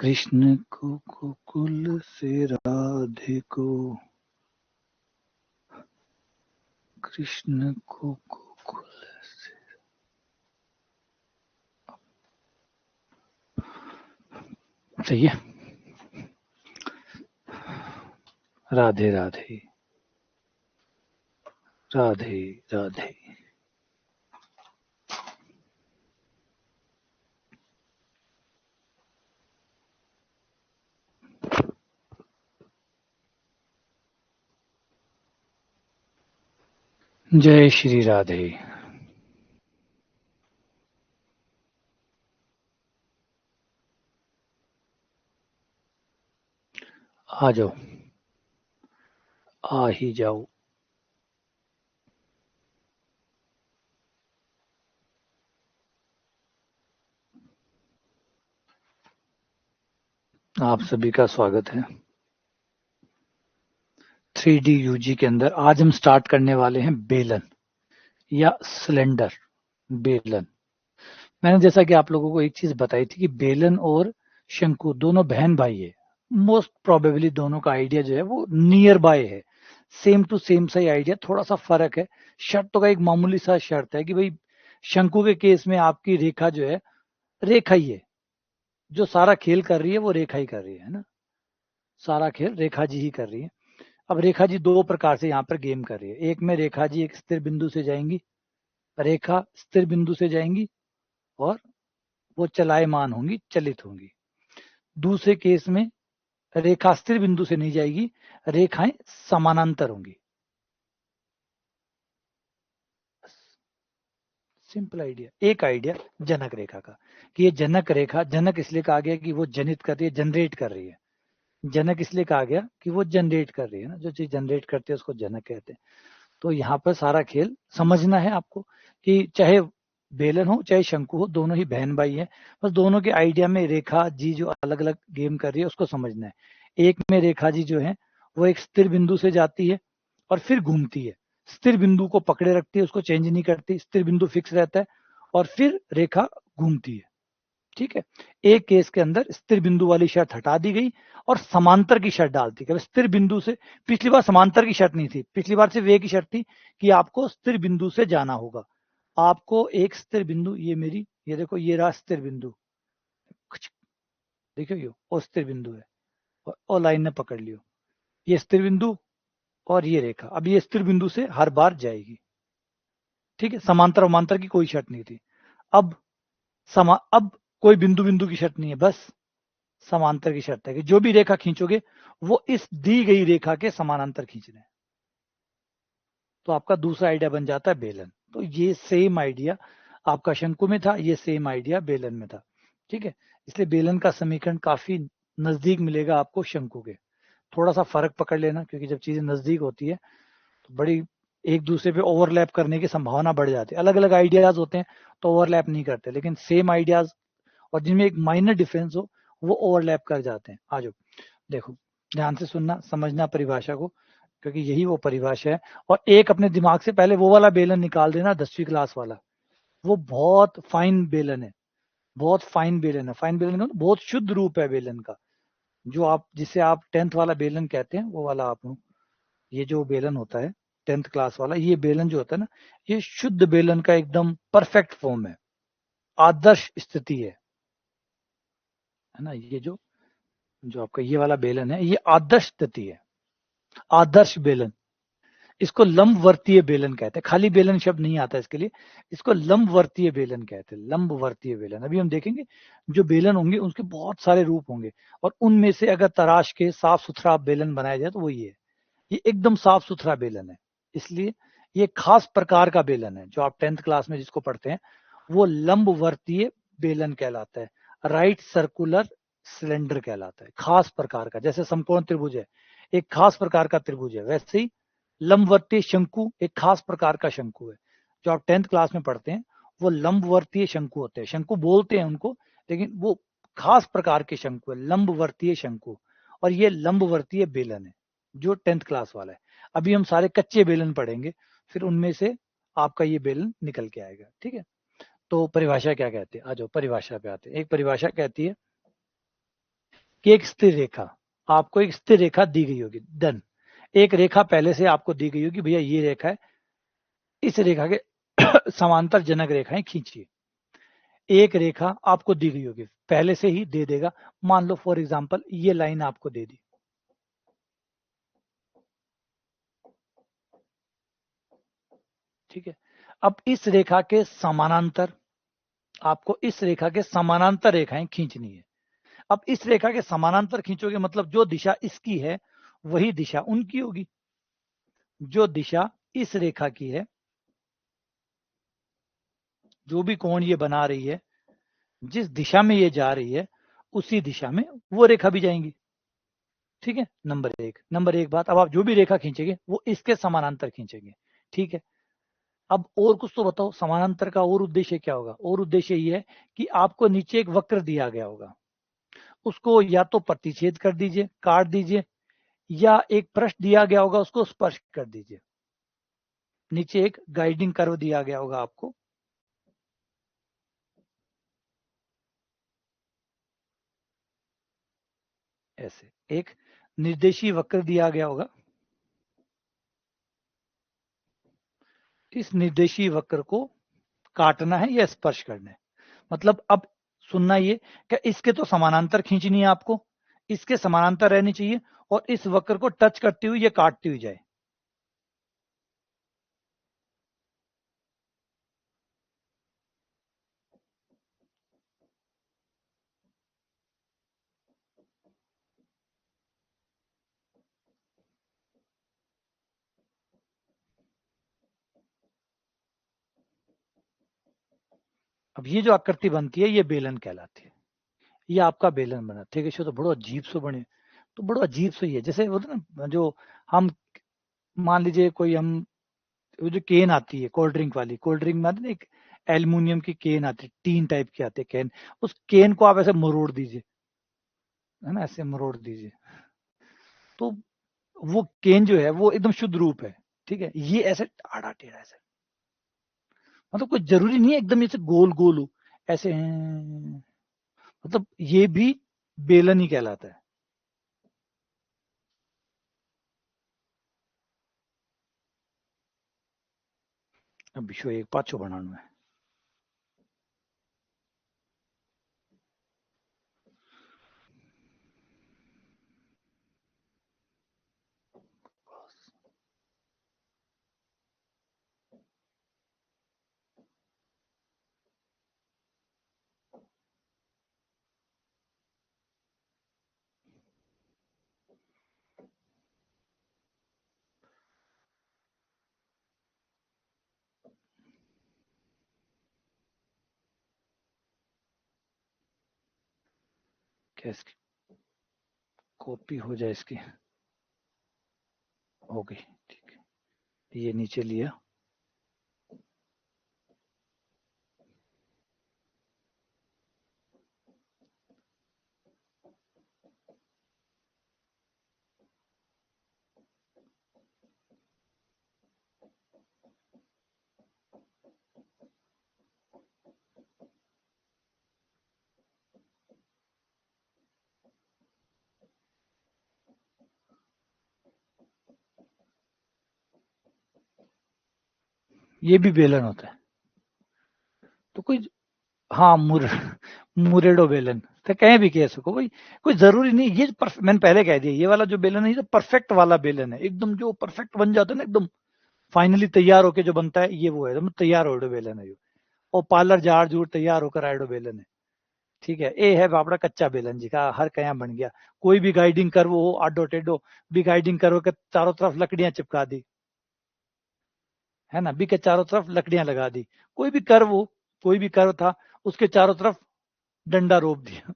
कृष्ण को गोकुल से राधे को, कृष्ण को गोकुल से। सही है। राधे राधे राधे राधे। जय श्री राधे। आ जाओ, आ ही जाओ। आप सभी का स्वागत है 3D UG के अंदर। आज हम स्टार्ट करने वाले हैं बेलन या सिलेंडर। बेलन, मैंने जैसा कि आप लोगों को एक चीज बताई थी कि बेलन और शंकु दोनों बहन भाई है। मोस्ट प्रोबेबली दोनों का आइडिया जो है वो नियर बाय है, सेम टू सेम सा ही आइडिया, थोड़ा सा फर्क है। शर्तों का एक मामूली सा शर्त है कि भाई शंकु के केस में आपकी रेखा जो है रेखा ही है, जो सारा खेल कर रही है वो रेखा ही कर रही है ना। सारा खेल रेखा जी ही कर रही है। अब रेखा जी दो प्रकार से यहाँ पर गेम कर रही है। एक में रेखा जी एक स्थिर बिंदु से जाएंगी, रेखा स्थिर बिंदु से जाएंगी और वो चलायमान होंगी, चलित होंगी। दूसरे केस में रेखा स्थिर बिंदु से नहीं जाएगी, रेखाएं समानांतर होंगी। Simple idea. एक आइडिया जनक रेखा का कि ये जनक रेखा, जनक इसलिए कहा गया कि वो जनित कर रही है, जनरेट कर रही है। जनक इसलिए कहा गया कि वो जनरेट कर रही है ना, जो चीज जनरेट करती है उसको जनक कहते हैं। तो यहाँ पर सारा खेल समझना है आपको कि चाहे बेलन हो चाहे शंकु हो, दोनों ही बहन भाई है। बस दोनों के आइडिया में रेखा जी जो अलग अलग गेम कर रही है उसको समझना है। एक में रेखा जी जो है वो एक स्थिर बिंदु से जाती है और फिर घूमती है, स्थिर बिंदु को पकड़े रखती है, उसको चेंज नहीं करती, स्थिर बिंदु फिक्स रहता है और फिर रेखा घूमती है। ठीक है। एक केस के अंदर स्थिर बिंदु वाली शर्त हटा दी गई और समांतर की शर्त डालती है। स्थिर बिंदु से, पिछली बार समांतर की शर्त नहीं थी, पिछली बार सिर्फ एक ही शर्त थी कि आपको स्थिर बिंदु से जाना होगा। आपको एक स्थिर बिंदु, ये मेरी, ये देखो ये रहा स्थिर बिंदु, देखो ये वो स्थिर बिंदु है और लाइन ने पकड़ लियो, ये स्थिर बिंदु और ये रेखा। अब ये स्थिर बिंदु से हर बार जाएगी। ठीक है, समांतर अमांतर की कोई शर्त नहीं थी। अब अब कोई बिंदु बिंदु की शर्त नहीं है, बस समांतर की शर्त है कि जो भी रेखा खींचोगे वो इस दी गई रेखा के समानांतर खींचना है। तो आपका दूसरा आइडिया बन जाता है बेलन। तो ये सेम आइडिया आपका शंकु में था, ये सेम आइडिया बेलन में था। ठीक है, इसलिए बेलन का समीकरण काफी नजदीक मिलेगा आपको शंकु के। थोड़ा सा फर्क पकड़ लेना, क्योंकि जब चीजें नजदीक होती है तो बड़ी एक दूसरे पे ओवरलैप करने की संभावना बढ़ जाती है। अलग अलग आइडियाज होते हैं तो ओवरलैप नहीं करते, लेकिन सेम आइडियाज और जिनमें एक माइनर डिफरेंस हो वो ओवरलैप कर जाते हैं। आ जाओ, देखो ध्यान से सुनना, समझना परिभाषा को, क्योंकि यही वो परिभाषा है। और एक अपने दिमाग से पहले वो वाला बेलन निकाल देना 10वीं क्लास वाला, वो बहुत फाइन बेलन है, बहुत फाइन बेलन है। फाइन बेलन का बहुत शुद्ध रूप है बेलन का, जो आप जिसे आप 10th वाला बेलन कहते हैं वो वाला आप, ये जो बेलन होता है 10th क्लास वाला, ये बेलन जो होता है ना, ये शुद्ध बेलन का एकदम परफेक्ट फॉर्म है, आदर्श स्थिति है ना। ये जो जो आपका ये वाला बेलन है ये आदर्श स्थिति है, आदर्श बेलन। इसको लंबवर्तीय बेलन कहते हैं, खाली बेलन शब्द नहीं आता इसके लिए, इसको लंबवर्तीय बेलन कहते हैं। लंबवर्तीय बेलन अभी हम देखेंगे। जो बेलन होंगे उसके बहुत सारे रूप होंगे और उनमें से अगर तराश के साफ सुथरा बेलन बनाया जाए तो वो ये एकदम साफ सुथरा बेलन है। इसलिए ये खास प्रकार का बेलन है जो आप 10th क्लास में जिसको पढ़ते हैं, वो लंबवर्तीय बेलन कहलाता है, राइट सर्कुलर सिलेंडर कहलाता है। खास प्रकार का, जैसे समकोण त्रिभुज है एक खास प्रकार का त्रिभुज है, वैसे ही लंबवर्तीय शंकु एक खास प्रकार का शंकु है। जो आप 10th क्लास में पढ़ते हैं वो लंबवर्तीय शंकु होते हैं। शंकु बोलते हैं उनको, लेकिन वो खास प्रकार के शंकु है, लंबवर्तीय शंकु। और ये लंबवर्तीय बेलन है जो 10th क्लास वाला है। अभी हम सारे कच्चे बेलन पढ़ेंगे, फिर उनमें से आपका ये बेलन निकल के आएगा। ठीक है, तो परिभाषा क्या कहती है, आ जाओ परिभाषा पे आते हैं। एक परिभाषा कहती है कि एक स्थिर रेखा, आपको एक स्थिर रेखा दी गई होगी, डन। एक रेखा पहले से आपको दी गई होगी, भैया ये रेखा है, इस रेखा के समांतर जनक रेखाएं खींचिए। एक रेखा आपको दी गई होगी, पहले से ही दे देगा। मान लो फॉर एग्जांपल ये लाइन आपको दे दी, ठीक है। अब इस रेखा के समानांतर, आपको इस रेखा के समानांतर रेखाएं खींचनी है। अब इस रेखा के समानांतर खींचोगे मतलब जो दिशा इसकी है वही दिशा उनकी होगी। जो दिशा इस रेखा की है, जो भी कोण ये बना रही है, जिस दिशा में ये जा रही है उसी दिशा में वो रेखा भी जाएंगी, ठीक है। नंबर एक बात, अब आप जो भी रेखा खींचेंगे वो इसके समानांतर खींचेंगे, ठीक है। अब और कुछ तो बताओ, समानांतर का और उद्देश्य क्या होगा? और उद्देश्य ये है कि आपको नीचे एक वक्र दिया गया होगा, उसको या तो प्रतिच्छेद कर दीजिए, काट दीजिए, या एक पृष्ठ दिया गया होगा उसको स्पर्श कर दीजिए। नीचे एक गाइडिंग कर्व दिया गया होगा आपको, ऐसे एक निर्देशीय वक्र दिया गया होगा। इस निर्देशीय वक्र को काटना है या स्पर्श करना है। मतलब अब सुनना ये, क्या इसके तो समानांतर खींचनी है आपको, इसके समानांतर रहनी चाहिए, और इस वक्र को टच करती हुई ये काटती हुई जाए। अब ये जो आकृति बनती है ये बेलन कहलाती है। ये आपका बेलन बना, ठीक है। तो बड़ो अजीब सो बने, तो बड़ो अजीब सो ही है। जैसे होता ना, जो हम मान लीजिए कोई हम, वो जो केन आती है कोल्ड ड्रिंक वाली, कोल्ड ड्रिंक में आती है ना एक एल्युमिनियम की केन आती है, टीन टाइप की आती है केन, उस केन को आप ऐसे मरोड़ दीजिए, है ना, ऐसे मरोड़ दीजिए, तो वो केन जो है वो एकदम शुद्ध रूप है, ठीक है। ये ऐसे आड़ा टेढ़ा ऐसे, मतलब कोई जरूरी नहीं है एकदम ऐसे गोल गोल हो, ऐसे हैं। मतलब ये भी बेलन ही कहलाता है। अब विश्व एक पाछो बनाना है। क्या इसकी कॉपी हो जाए इसकी? हो गई, ठीक है। ये नीचे लिया, ये भी बेलन होता है। तो कोई, हाँ मुरेडो बेलन, तो कहीं भी कह सको भाई, कोई जरूरी नहीं। ये मैंने पहले कह दिया, ये वाला जो बेलन है ये तो परफेक्ट वाला बेलन है, एकदम जो परफेक्ट बन जाता है ना, एकदम फाइनली तैयार होके जो बनता है ये वो है, एकदम तैयार होडो बेलन है ये। और पार्लर झाड़ झूड़ तैयार होकर आयोडो बेलन है, ठीक है। ए है बापड़ा कच्चा बेलन जी का, हर कया बन गया। कोई भी गाइडिंग कर वो आडो टेडो भी गाइडिंग करो के चारों तरफ लकड़ियां चिपका दी, है ना, बी के चारों तरफ लकड़ियां लगा दी। कोई भी कर्व हो, कोई भी कर्व था, उसके चारों तरफ डंडा रोप दिया,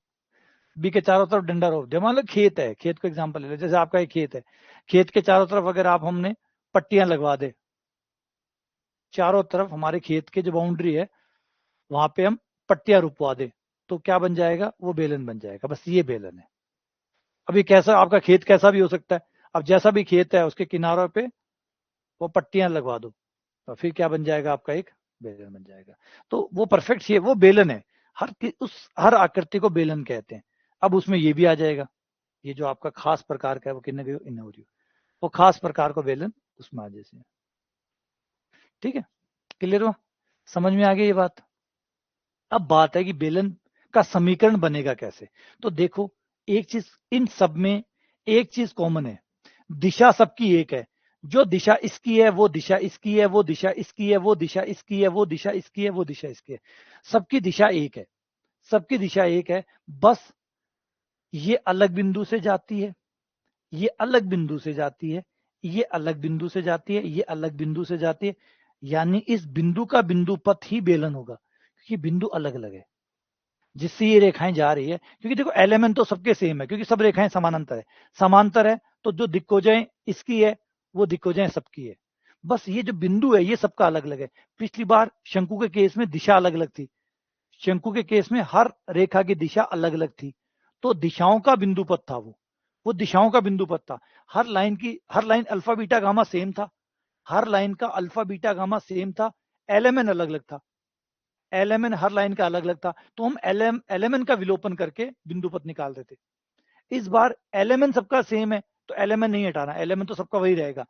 बी के चारों तरफ डंडा रोप दिया। मान लो खेत है, खेत को एग्जांपल ले लो, जैसे आपका एक खेत है, खेत के चारों तरफ अगर आप हमने पट्टियां लगवा दे, चारों तरफ हमारे खेत के जो बाउंड्री है वहां पे हम पट्टियां रुपवा दे, तो क्या बन जाएगा? वो बेलन बन जाएगा। बस ये बेलन है। अभी कैसा आपका खेत कैसा भी हो सकता है, अब जैसा भी खेत है उसके किनारों पे वो पट्टियां लगवा दो, तो फिर क्या बन जाएगा? आपका एक बेलन बन जाएगा। तो वो परफेक्ट शेप, वो बेलन है। उस हर आकृति को बेलन कहते हैं। अब उसमें ये भी आ जाएगा। ये जो आपका खास प्रकार का है वो किन्ने गयो इन हो रही हो, वो खास प्रकार को बेलन उसमें आ जैसे। ठीक है, क्लियर हुआ, समझ में आ गई ये बात। अब बात है कि बेलन का समीकरण बनेगा कैसे। तो देखो एक चीज इन सब में एक चीज कॉमन है, दिशा सबकी एक है। जो दिशा इसकी है वो दिशा इसकी है, वो दिशा इसकी है, वो दिशा इसकी है, वो दिशा इसकी है, वो दिशा इसकी है। सबकी दिशा एक है, सबकी दिशा एक है। बस ये अलग बिंदु से जाती है, ये अलग बिंदु से जाती है, ये अलग बिंदु से जाती है, ये अलग बिंदु से जाती है। यानी इस बिंदु का बिंदु पथ ही बेलन होगा, क्योंकि बिंदु अलग अलग है जिससे ये रेखाएं जा रही है। क्योंकि देखो एलिमेंट तो सबके सेम है, क्योंकि सब रेखाएं समानांतर है। समांतर है तो जो दिक्कोजाएं इसकी है वो दिक्कोजाएं सबकी है। बस ये जो बिंदु है ये सबका अलग अलग है। पिछली बार शंकु के केस में दिशा अलग अलग थी, शंकु के केस में हर रेखा की दिशा अलग अलग थी। तो दिशाओं का बिंदु पथ था वो दिशाओं का बिंदु पथ था। हर line alpha beta gamma same था, हर लाइन का अल्फा बीटा गामा सेम था। एलिमेंट अलग अलग था, एलिमेंट हर लाइन का अलग अलग था। तो हम एलिमेंट का विलोपन करके बिंदु पथ निकाल देते। इस बार एलिमेंट सबका सेम है तो एलिमेंट नहीं हटाना, एलिमेंट तो सबका वही रहेगा।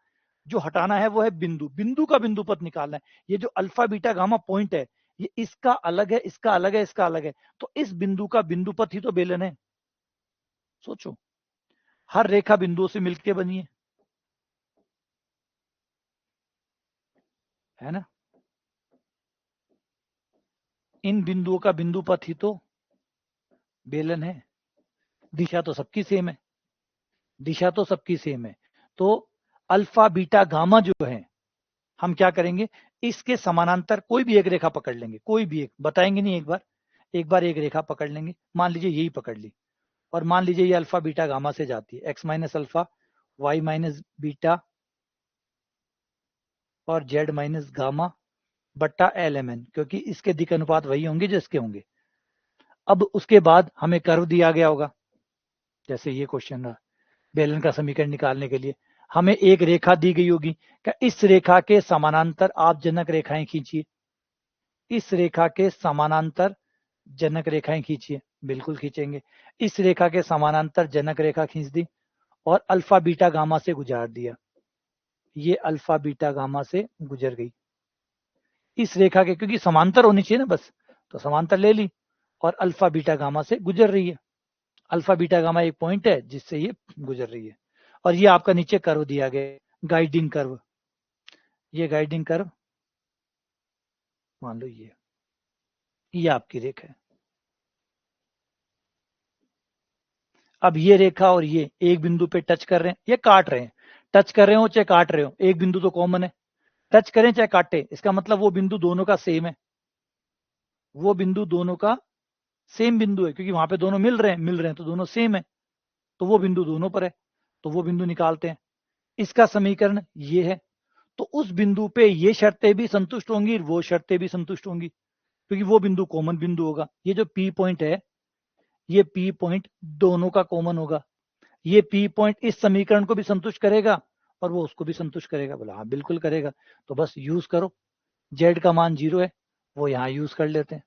जो हटाना है वो है बिंदु, बिंदु का बिंदु पथ निकालना है। ये जो अल्फा बीटा गामा पॉइंट है ये इसका अलग है, इसका अलग है, इसका अलग है। तो इस बिंदु का बिंदु पथ ही तो बेलन है। सोचो, हर रेखा बिंदुओं से मिलकर बनी है ना। इन बिंदुओं का बिंदु पथ ही तो बेलन है। दिशा तो सबकी सेम है, दिशा तो सबकी सेम है। तो अल्फा बीटा गामा जो है हम क्या करेंगे, इसके समानांतर कोई भी एक रेखा पकड़ लेंगे, कोई भी एक, बताएंगे नहीं, एक बार एक रेखा पकड़ लेंगे। मान लीजिए यही पकड़ ली और मान लीजिए ये अल्फा बीटा गामा से जाती है, X minus alpha Y minus beta और जेड माइनस गामा बट्टा एल एम एन, क्योंकि इसके दिक् अनुपात वही होंगे जो इसके होंगे। अब उसके बाद हमें कर्व दिया गया होगा, जैसे ये क्वेश्चन रहा बेलन का समीकरण निकालने के लिए हमें एक रेखा दी गई होगी। क्या इस रेखा के समानांतर आप जनक रेखाएं खींचिए, इस रेखा के समानांतर जनक रेखाएं खींचिए, बिल्कुल खींचेंगे। इस रेखा के समानांतर जनक रेखा खींच दी और अल्फा बीटा गामा से गुजार दिया, ये अल्फा बीटा गामा से गुजर गई इस रेखा के, क्योंकि समांतर होनी चाहिए ना बस, तो समांतर ले ली और अल्फा बीटा गामा से गुजर रही है। अल्फा बीटा गामा एक पॉइंट है जिससे ये गुजर रही है। और ये आपका नीचे कर्व दिया गया, गाइडिंग कर्व, ये गाइडिंग कर्व मान लो ये आपकी रेखा है। अब ये रेखा और ये एक बिंदु पे टच कर रहे हैं, ये काट रहे हैं, टच कर रहे हो चाहे काट रहे हो, एक बिंदु तो कॉमन है। टच करें चाहे काटे, इसका मतलब वो बिंदु दोनों का सेम है, वो बिंदु दोनों का सेम बिंदु है, क्योंकि वहां पे दोनों मिल रहे हैं तो दोनों सेम है, तो वो बिंदु दोनों पर है, तो वो बिंदु निकालते हैं। इसका समीकरण ये है। तो उस बिंदु पे ये शर्तें भी संतुष्ट होंगी, वो शर्तें भी संतुष्ट होंगी, क्योंकि वो बिंदु कॉमन बिंदु होगा। ये जो पी पॉइंट है, ये पी पॉइंट दोनों का कॉमन होगा। ये पी पॉइंट इस समीकरण को भी संतुष्ट करेगा और वो उसको भी संतुष्ट करेगा। बोला हाँ बिल्कुल करेगा। तो बस यूज करो, जेड का मान 0 है, वो यहाँ यूज कर लेते हैं,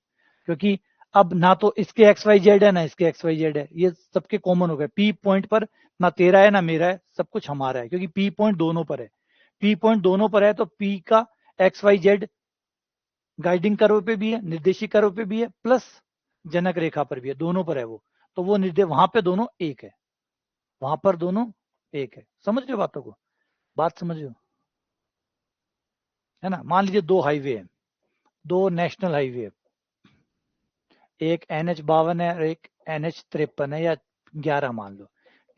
क्योंकि अब ना तो इसके एक्स वाई जेड है ना इसके एक्स वाई जेड है, ये सबके कॉमन हो गए। पी पॉइंट पर ना तेरा है ना मेरा है, सब कुछ हमारा है, क्योंकि पी पॉइंट दोनों पर है। पी पॉइंट दोनों पर है तो पी का X Y Z guiding curve पे भी है, निर्देशिक कर्व पे भी है, प्लस जनक रेखा पर भी है, दोनों पर है वो। तो वो निर्देश वहां पे दोनों एक है, वहां पर दोनों एक है। समझ रहे हो बातों को, बात समझ रहे हो, है ना। मान लीजिए दो हाईवे है, दो नेशनल हाईवे है, एक NH 52 है और एक NH 53 है या 11 मान लो।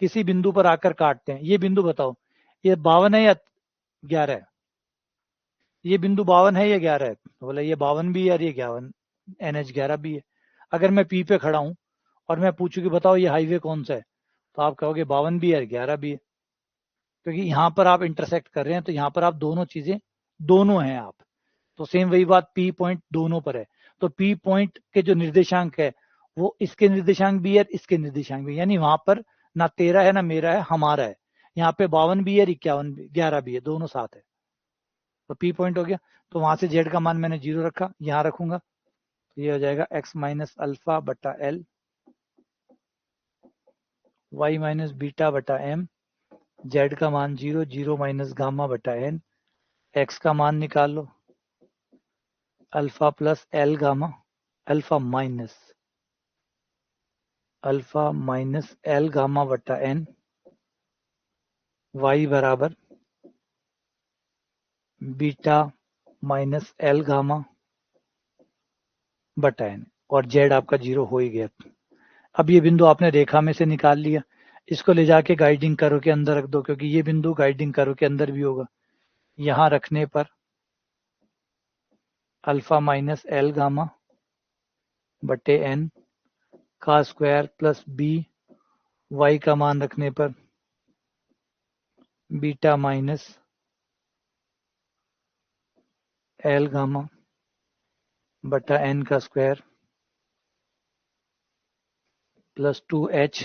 किसी बिंदु पर आकर काटते हैं, ये बिंदु बताओ ये 52 है या 11 है, ये बिंदु 52 है या 11 है, तो बोला ये 52 भी है और ये 11 NH 11 भी है। अगर मैं पी पे खड़ा हूं और मैं पूछूं कि बताओ ये हाईवे कौन सा है, तो आप कहोगे 52 भी है और 11 भी है, क्योंकि यहाँ पर आप इंटरसेक्ट कर रहे हैं, तो यहाँ पर आप दोनों चीजें दोनों हैं आप। तो सेम वही बात पी पॉइंट दोनों पर है। तो पी पॉइंट के जो निर्देशांक है वो इसके निर्देशांक भी है, इसके निर्देशांक भी, यानी वहां पर ना तेरा है ना मेरा है, हमारा है। यहाँ पे 52 भी है, 51 भी, 11 भी है, दोनों साथ है, तो पी पॉइंट हो गया। तो वहां से जेड का मान मैंने 0 रखा, यहाँ रखूंगा, तो ये हो जाएगा एक्स माइनस अल्फा बट्टा एल y माइनस बीटा बटा m, z का मान 0, 0 माइनस गामा बटा n, x का मान निकाल लो, alpha plus L gamma, alpha minus L gamma बटा n, y बराबर बीटा माइनस एल गामा बटा n, और z आपका 0 हो ही गया। अब ये बिंदु आपने रेखा में से निकाल लिया, इसको ले जाके गाइडिंग कर्व के अंदर रख दो, क्योंकि ये बिंदु गाइडिंग कर्व के अंदर भी होगा। यहां रखने पर अल्फा माइनस एल गामा बटे n का स्क्वायर प्लस b, y का मान रखने पर बीटा माइनस एल गामा बटा n का स्क्वायर प्लस 2h,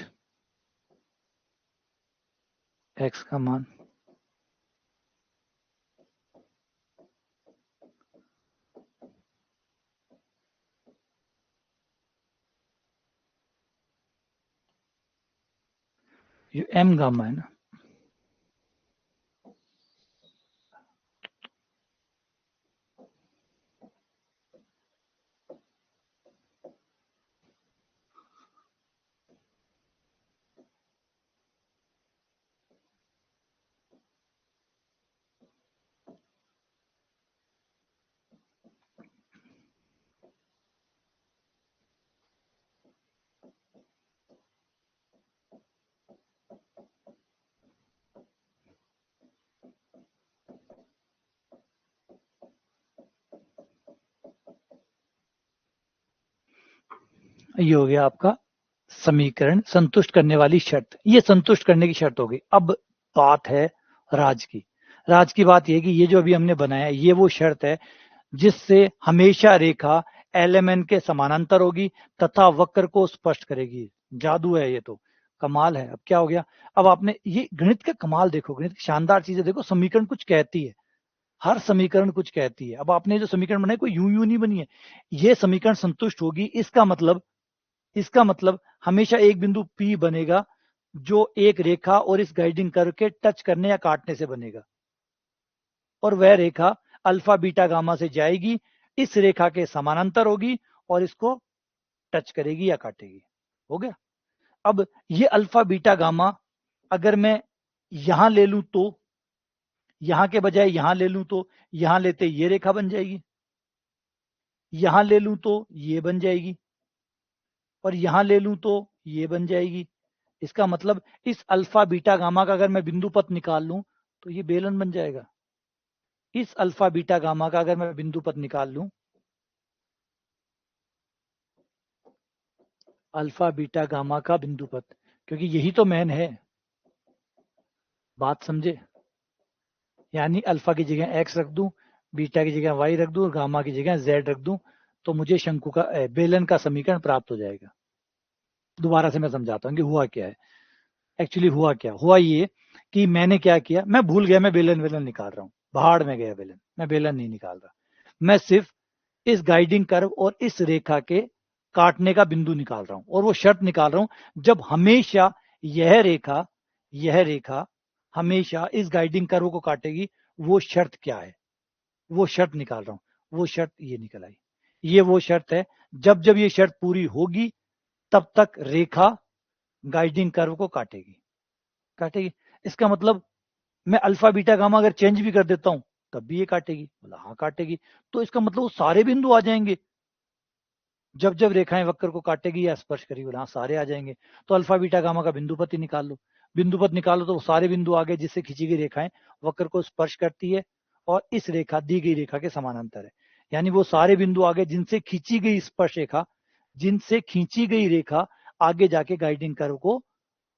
x का मान ये m गामा है ना, ये हो गया आपका समीकरण संतुष्ट करने वाली शर्त। ये संतुष्ट करने की शर्त हो गई। अब बात है राज की। राज की बात ये कि ये जो अभी हमने बनाया ये वो शर्त है जिससे हमेशा रेखा एलएमएन के समानांतर होगी तथा वक्र को स्पष्ट करेगी। जादू है ये तो, कमाल है। अब क्या हो गया, अब आपने ये गणित का कमाल देखो, गणित की शानदार चीजें देखो। समीकरण कुछ कहती है, हर समीकरण कुछ कहती है। अब आपने जो समीकरण बनाए कोई यूं नहीं बनी है, ये समीकरण संतुष्ट होगी। इसका मतलब हमेशा एक बिंदु P बनेगा जो एक रेखा और इस गाइडिंग कर्व के टच करने या काटने से बनेगा, और वह रेखा अल्फा बीटा गामा से जाएगी, इस रेखा के समानांतर होगी और इसको टच करेगी या काटेगी। हो गया। अब ये अल्फा बीटा गामा अगर मैं यहां ले लूं तो, यहां के बजाय यहां ले लूं तो, यहां लेते ये रेखा बन जाएगी, यहां ले लूं तो ये बन जाएगी, और यहां ले लूं तो ये बन जाएगी। इसका मतलब इस अल्फा बीटा गामा का अगर मैं बिंदु पथ निकाल लूं तो ये बेलन बन जाएगा। इस अल्फा बीटा गामा का अगर मैं बिंदु पथ निकाल लूं, अल्फा बीटा गामा का बिंदु पथ, क्योंकि यही तो मैन है, बात समझे। यानी अल्फा की जगह x रख दूं, बीटा की जगह y रख दूं और गामा की जगह z रख दूं, तो मुझे शंकु का बेलन का समीकरण प्राप्त हो जाएगा। दोबारा से मैं समझाता हूं कि हुआ क्या है। एक्चुअली हुआ क्या, हुआ ये कि मैंने क्या किया, मैं भूल गया मैं बेलन निकाल रहा हूं, भाड़ में गया बेलन, मैं बेलन नहीं निकाल रहा। मैं सिर्फ इस गाइडिंग कर्व और इस रेखा के काटने का बिंदु निकाल रहा हूं, और वो शर्त निकाल रहा हूं जब हमेशा यह रेखा हमेशा इस गाइडिंग कर्व को काटेगी। वो शर्त क्या है, वो शर्त निकाल रहा हूं। वो शर्त ये निकल आई, ये वो शर्त है जब जब ये शर्त पूरी होगी तब तक रेखा गाइडिंग कर्व को काटेगी। इसका मतलब मैं अल्फा बीटा गामा अगर चेंज भी कर देता हूं तब भी ये काटेगी। बोला हाँ काटेगी। तो इसका मतलब वो सारे बिंदु आ जाएंगे जब जब रेखाएं वक्र को काटेगी या स्पर्श करेगी। बोला हाँ सारे आ जाएंगे। तो अल्फा बीटा गामा का बिंदु पथ ही निकाल लो। बिंदु पथ निकालो तो वो सारे बिंदु आ गए जिससे खींची गई रेखाएं वक्र को स्पर्श करती है और इस रेखा दी गई रेखा के समानांतर है। यानी वो सारे बिंदु आ गए जिनसे खींची गई स्पर्श रेखा, जिनसे खींची गई रेखा आगे जाके गाइडिंग कर्व को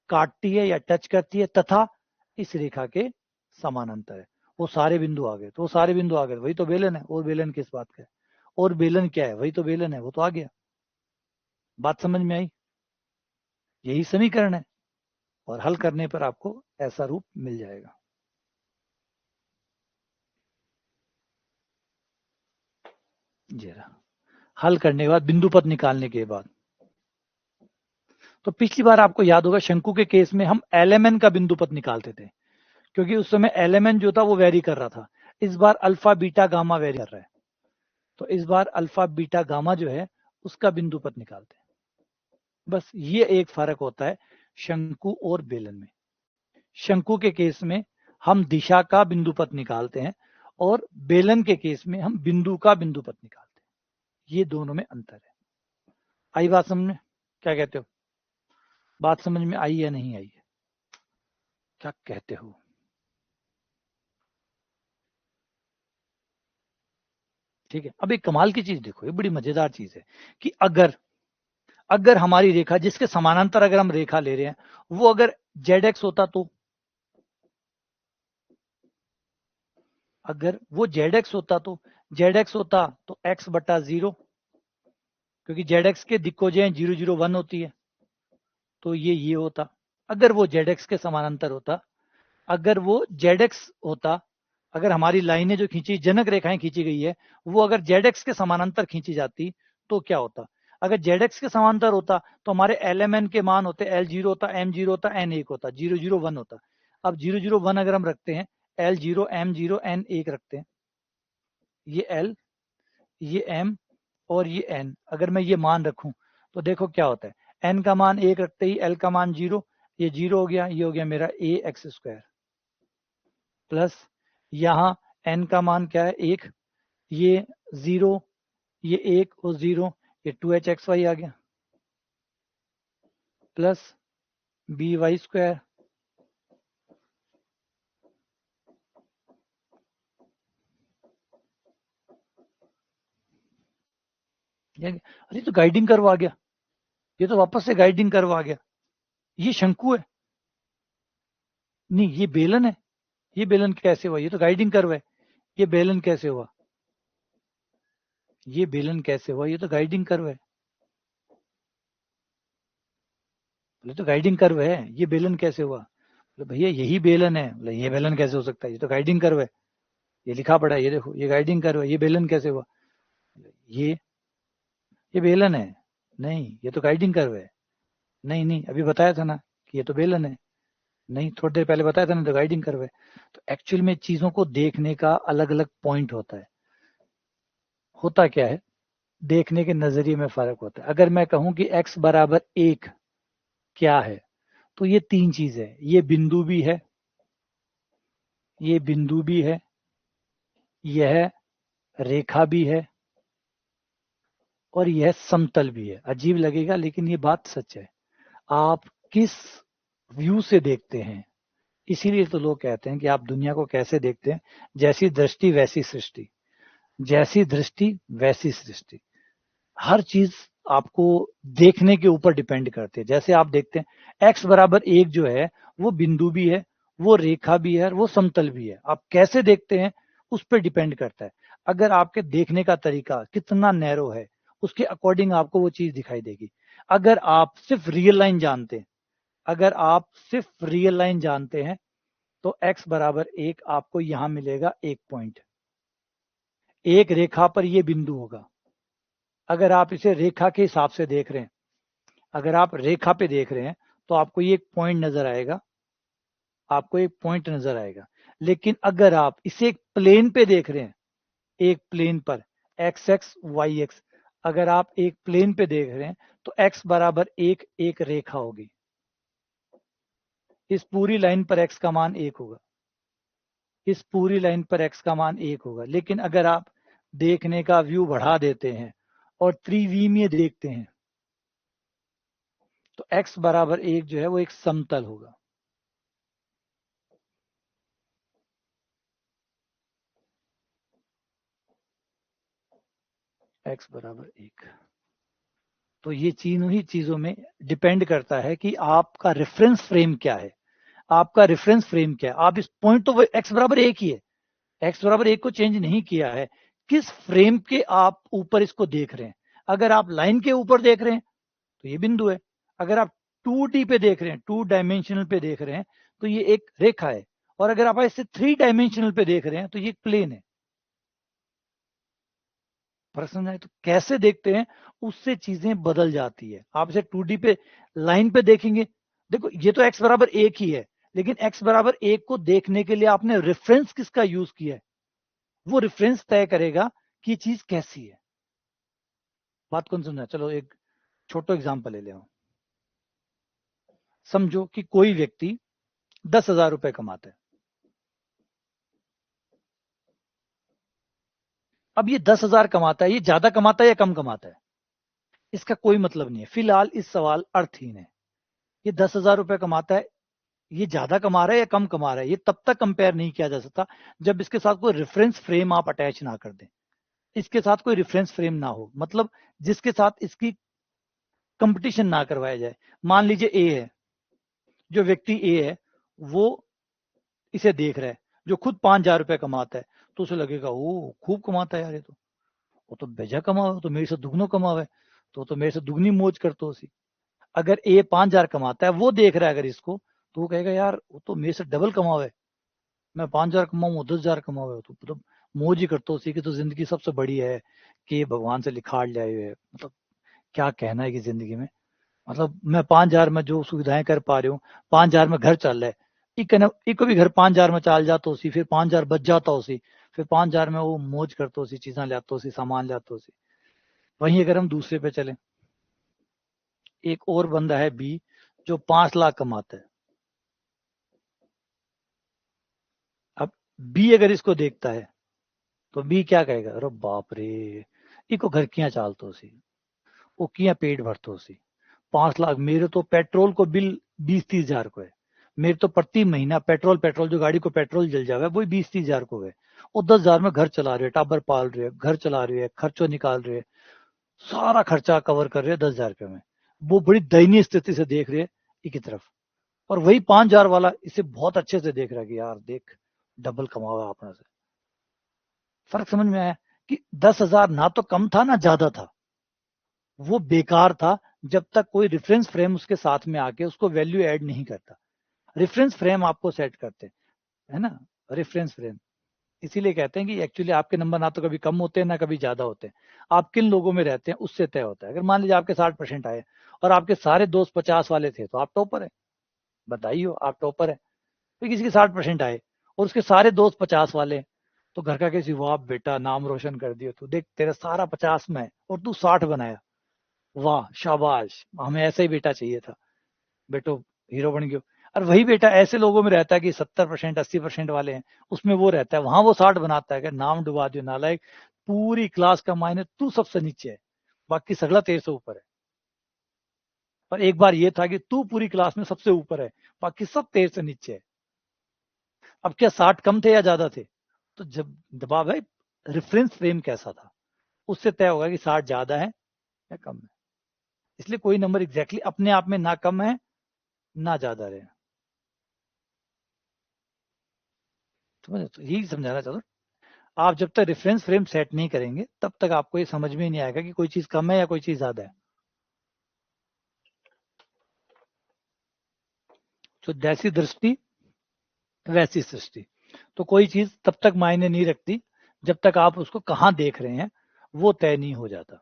काटती है या टच करती है तथा इस रेखा के समानांतर है। वो सारे बिंदु आ गए। तो वो सारे बिंदु आ गए, वही तो बेलन है। और बेलन किस बात का है, और बेलन क्या है, वही तो बेलन है, वो तो आ गया। बात समझ में आई। यही समीकरण है, और हल करने पर आपको ऐसा रूप मिल जाएगा। जरा हल करने के बाद बिंदु पथ निकालने के बाद, तो पिछली बार आपको याद होगा शंकु के केस में हम LMN का बिंदु पथ निकालते थे, क्योंकि उस समय LMN जो था वो वेरी कर रहा था। इस बार अल्फा बीटा गामा वेरी कर रहा है, तो इस बार अल्फा बीटा गामा जो है उसका बिंदु पथ निकालते हैं। बस ये एक फर्क होता है शंकु और बेलन में। शंकु के केस में हम दिशा का बिंदु पथ निकालते हैं और बेलन के केस में हम बिंदु का बिंदु पथ निकालते हैं। ये दोनों में अंतर है। आई बात समझ में? क्या कहते हो? बात समझ में आई या नहीं आई? क्या कहते हो? ठीक है, अब एक कमाल की चीज देखो, ये बड़ी मजेदार चीज है कि अगर हमारी रेखा जिसके समानांतर अगर हम रेखा ले रहे हैं वो अगर ZX होता, तो अगर वो ZX होता तो ZX होता तो x बटा 0, क्योंकि ZX के दिक्कोजें 0 0 1 होती है, तो ये होता। अगर वो ZX के समानांतर होता, अगर वो ZX होता, अगर हमारी लाइनें जो खींची जनक रेखाएं खींची गई है वो अगर ZX के समानांतर खींची जाती तो क्या होता? अगर ZX के समांतर होता तो हमारे LMN के मान होते L0 होता, M0 होता, N1 होता, 0 0 1 होता। अब 0 0 1 अगर हम रखते हैं, L0 M0 N1 रखते हैं, ये L, ये M और ये N, अगर मैं ये मान रखूं तो देखो क्या होता है। N का मान 1 रखते ही L का मान 0, ये 0 हो गया, ये हो गया मेरा AX² प्लस यहाँ N का मान क्या है 1, ये 0, ये 1 और 0, ये 2HXY आ गया प्लस BY²। अरे तो गाइडिंग कर्व आ गया, ये तो वापस से गाइडिंग कर्व आ गया। ये शंकु है, नहीं ये बेलन है। ये बेलन कैसे हुआ? ये तो गाइडिंग कर्व है। ये बेलन कैसे हुआ? ये बेलन कैसे हुआ? ये तो गाइडिंग कर्व है। बोले तो गाइडिंग कर्व है, ये बेलन कैसे हुआ? बोले भैया यही बेलन है। बोले ये बेलन कैसे हो सकता है? ये तो गाइडिंग कर्व है, ये लिखा पड़ा है, ये देखो ये गाइडिंग कर्व है, ये बेलन कैसे हुआ? ये बेलन है। नहीं ये तो गाइडिंग कर्व है। नहीं नहीं अभी बताया था ना कि ये तो बेलन है। नहीं थोड़ी देर पहले बताया था ना, तो गाइडिंग कर्व है। तो एक्चुअल में चीजों को देखने का अलग अलग पॉइंट होता है। होता क्या है, देखने के नजरिए में फर्क होता है। अगर मैं कहूं कि x बराबर 1 क्या है, तो ये तीन चीज है। ये बिंदु भी है, ये बिंदु भी है, यह रेखा भी है और यह समतल भी है। अजीब लगेगा लेकिन ये बात सच है। आप किस व्यू से देखते हैं, इसीलिए तो लोग कहते हैं कि आप दुनिया को कैसे देखते हैं, जैसी दृष्टि वैसी सृष्टि, जैसी दृष्टि वैसी सृष्टि। हर चीज आपको देखने के ऊपर डिपेंड करती है। जैसे आप देखते हैं x बराबर 1 जो है वो बिंदु भी है, वो रेखा भी है, वो समतल भी है। आप कैसे देखते हैं उस पर डिपेंड करता है। अगर आपके देखने का तरीका कितना नैरो है उसके अकॉर्डिंग आपको वो चीज दिखाई देगी। अगर आप सिर्फ रियल लाइन जानते हैं, अगर आप सिर्फ रियल लाइन जानते हैं तो x बराबर 1 आपको यहां मिलेगा 1 पॉइंट। एक रेखा पर ये बिंदु होगा। अगर आप इसे रेखा के हिसाब से देख रहे हैं, अगर आप रेखा पे देख रहे हैं तो आपको ये एक पॉइंट नजर आएगा, आपको एक पॉइंट नजर आएगा। लेकिन अगर आप इसे एक प्लेन पे देख रहे हैं, एक प्लेन पर एक्स एक्स वाई एक्स, अगर आप एक प्लेन पे देख रहे हैं तो x बराबर 1 एक रेखा होगी। इस पूरी लाइन पर x का मान 1 होगा, इस पूरी लाइन पर x का मान 1 होगा। लेकिन अगर आप देखने का व्यू बढ़ा देते हैं और त्रिविमीय देखते हैं तो x बराबर 1 जो है वो एक समतल होगा। x बराबर 1। तो ये तीनों ही चीजों में डिपेंड करता है कि आपका रेफरेंस फ्रेम क्या है। आपका रेफरेंस फ्रेम क्या है? आप इस पॉइंट तो x बराबर 1 ही है, x बराबर 1 को चेंज नहीं किया है। किस फ्रेम के आप ऊपर इसको देख रहे हैं? अगर आप लाइन के ऊपर देख रहे हैं तो ये बिंदु है। अगर आप 2D पे देख रहे हैं, 2 डायमेंशनल पे देख रहे हैं तो ये एक रेखा है। और अगर आप इसे 3 डायमेंशनल पे देख रहे हैं तो ये एक प्लेन है। फर्क समझ आए? तो कैसे देखते हैं उससे चीजें बदल जाती है। आप इसे 2D पे लाइन पे देखेंगे, देखो ये तो x बराबर 1 ही है, लेकिन x बराबर 1 को देखने के लिए आपने रेफरेंस किसका यूज किया है, वो रेफरेंस तय करेगा कि ये चीज कैसी है। बात कौन समझा? चलो एक छोटा एग्जाम्पल ले ले। समझो कि कोई व्यक्ति 10,000 रुपए कमाता है। अब ये 10,000 कमाता है, ये ज्यादा कमाता है या कम कमाता है, इसका कोई मतलब नहीं है। फिलहाल इस सवाल अर्थहीन है। ये 10,000 रुपए कमाता है, ये ज्यादा कमा रहा है या कम कमा रहा है, ये तब तक कंपेयर नहीं किया जा सकता जब इसके साथ कोई रेफरेंस फ्रेम आप अटैच ना कर दें। इसके साथ कोई रेफरेंस फ्रेम ना हो, मतलब जिसके साथ इसकी कंपटीशन ना करवाया जाए। मान लीजिए ए है, जो व्यक्ति ए है वो इसे देख रहा है, जो खुद 5,000 रुपए कमाता है, तो उसे लगेगा ओ खूब कमाता है यार, ये तो वो तो बेजा कमावे, तो मेरे से दुगनो कमावे, तो मेरे से दुगनी मौज करतो सी। अगर ए 5,000 कमाता है, वो देख रहा है अगर इसको, तो वो कहेगा यार वो तो मेरे से डबल कमावे, मैं 5,000 कमाऊँ, 10,000 कमावे, तो मतलब मौज ही करतो सी कि तो जिंदगी सबसे बड़ी है कि भगवान से लिखाड़ ले आए हुए। मतलब क्या कहना है कि जिंदगी में, मतलब मैं 5,000 में जो सुविधाएं कर पा रही हूँ, 5,000 में घर चल रहा है, एक भी घर 5,000 में चल जाता उसी, फिर 5,000 बच जाता उसी, फिर 5,000 में वो मौज करता उसी, चीजें लाता उसी, सामान लाता उसी। वहीं अगर हम दूसरे पे चले, एक और बंदा है बी, जो 5 लाख कमाता है। अब बी अगर इसको देखता है तो बी क्या कहेगा, अरे बाप रे, इको घर किया चालतो सी, वो किया पेट भरतो सी, 5 लाख, मेरे तो पेट्रोल को बिल 20-30 हजार को है, मेरे तो प्रति महीना पेट्रोल पेट्रोल जो गाड़ी को पेट्रोल जल जावे वो 20-30 हजार को है, वो 10,000 में घर चला रहे है, टाबर पाल रहे है, घर चला रहे है, खर्चों निकाल रहे है, सारा खर्चा कवर कर रहे हैं 10,000 रुपये में। वो बड़ी दयनीय स्थिति से देख रहे हैं एक तरफ, और वही 5,000 वाला इसे बहुत अच्छे से देख रहा है कि यार देख डबल कमावा अपने से। फर्क समझ में आया कि 10,000 ना तो कम था ना ज्यादा था, वो बेकार था जब तक कोई रेफरेंस फ्रेम उसके साथ में आके उसको वैल्यू ऐड नहीं करता। रेफरेंस फ्रेम आपको सेट करते है ना, रेफरेंस फ्रेम। इसीलिए कहते हैं कि एक्चुअली आपके नंबर ना तो कभी कम होते हैं ना कभी ज्यादा होते हैं, आप किन लोगों में रहते हैं उससे तय होता है। अगर मान लीजिए आपके 60% आए और आपके सारे दोस्त 50 वाले थे, तो आप टॉपर है, बताइए आप टॉपर है। फिर किसी के 60% आए और उसके सारे दोस्त 50 वाले, तो घर का किसी, वाह बेटा नाम रोशन कर दिया, तू देख तेरा सारा 50 में है और तू 60 बनाया, वाह शाबाश, हमें ऐसा ही बेटा चाहिए था, बेटो हीरो बन गयो। और वही बेटा ऐसे लोगों में रहता है कि 70% 80% वाले हैं, उसमें वो रहता है, वहां वो 60 बनाता है कि नाम डुबा दियो नालायक, पूरी क्लास का मायने तू सबसे नीचे है, बाकी सगला तेरे से ऊपर है। और एक बार ये था कि तू पूरी क्लास में सबसे ऊपर है, बाकी सब तेरे से नीचे है। अब क्या 60 कम थे या ज्यादा थे? तो जब दबाव है, रेफरेंस फ्रेम कैसा था उससे तय होगा कि 60 ज्यादा है या कम है। इसलिए कोई नंबर एग्जैक्टली अपने आप में ना कम है ना ज्यादा रहे। तो यही समझाना चाहता हूँ, आप जब तक रेफरेंस फ्रेम सेट नहीं करेंगे तब तक आपको ये समझ में ही नहीं आएगा कि कोई चीज कम है या कोई चीज ज्यादा है। तो जैसी दृष्टि वैसी सृष्टि। तो कोई चीज तब तक मायने नहीं रखती जब तक आप उसको कहाँ देख रहे हैं वो तय नहीं हो जाता।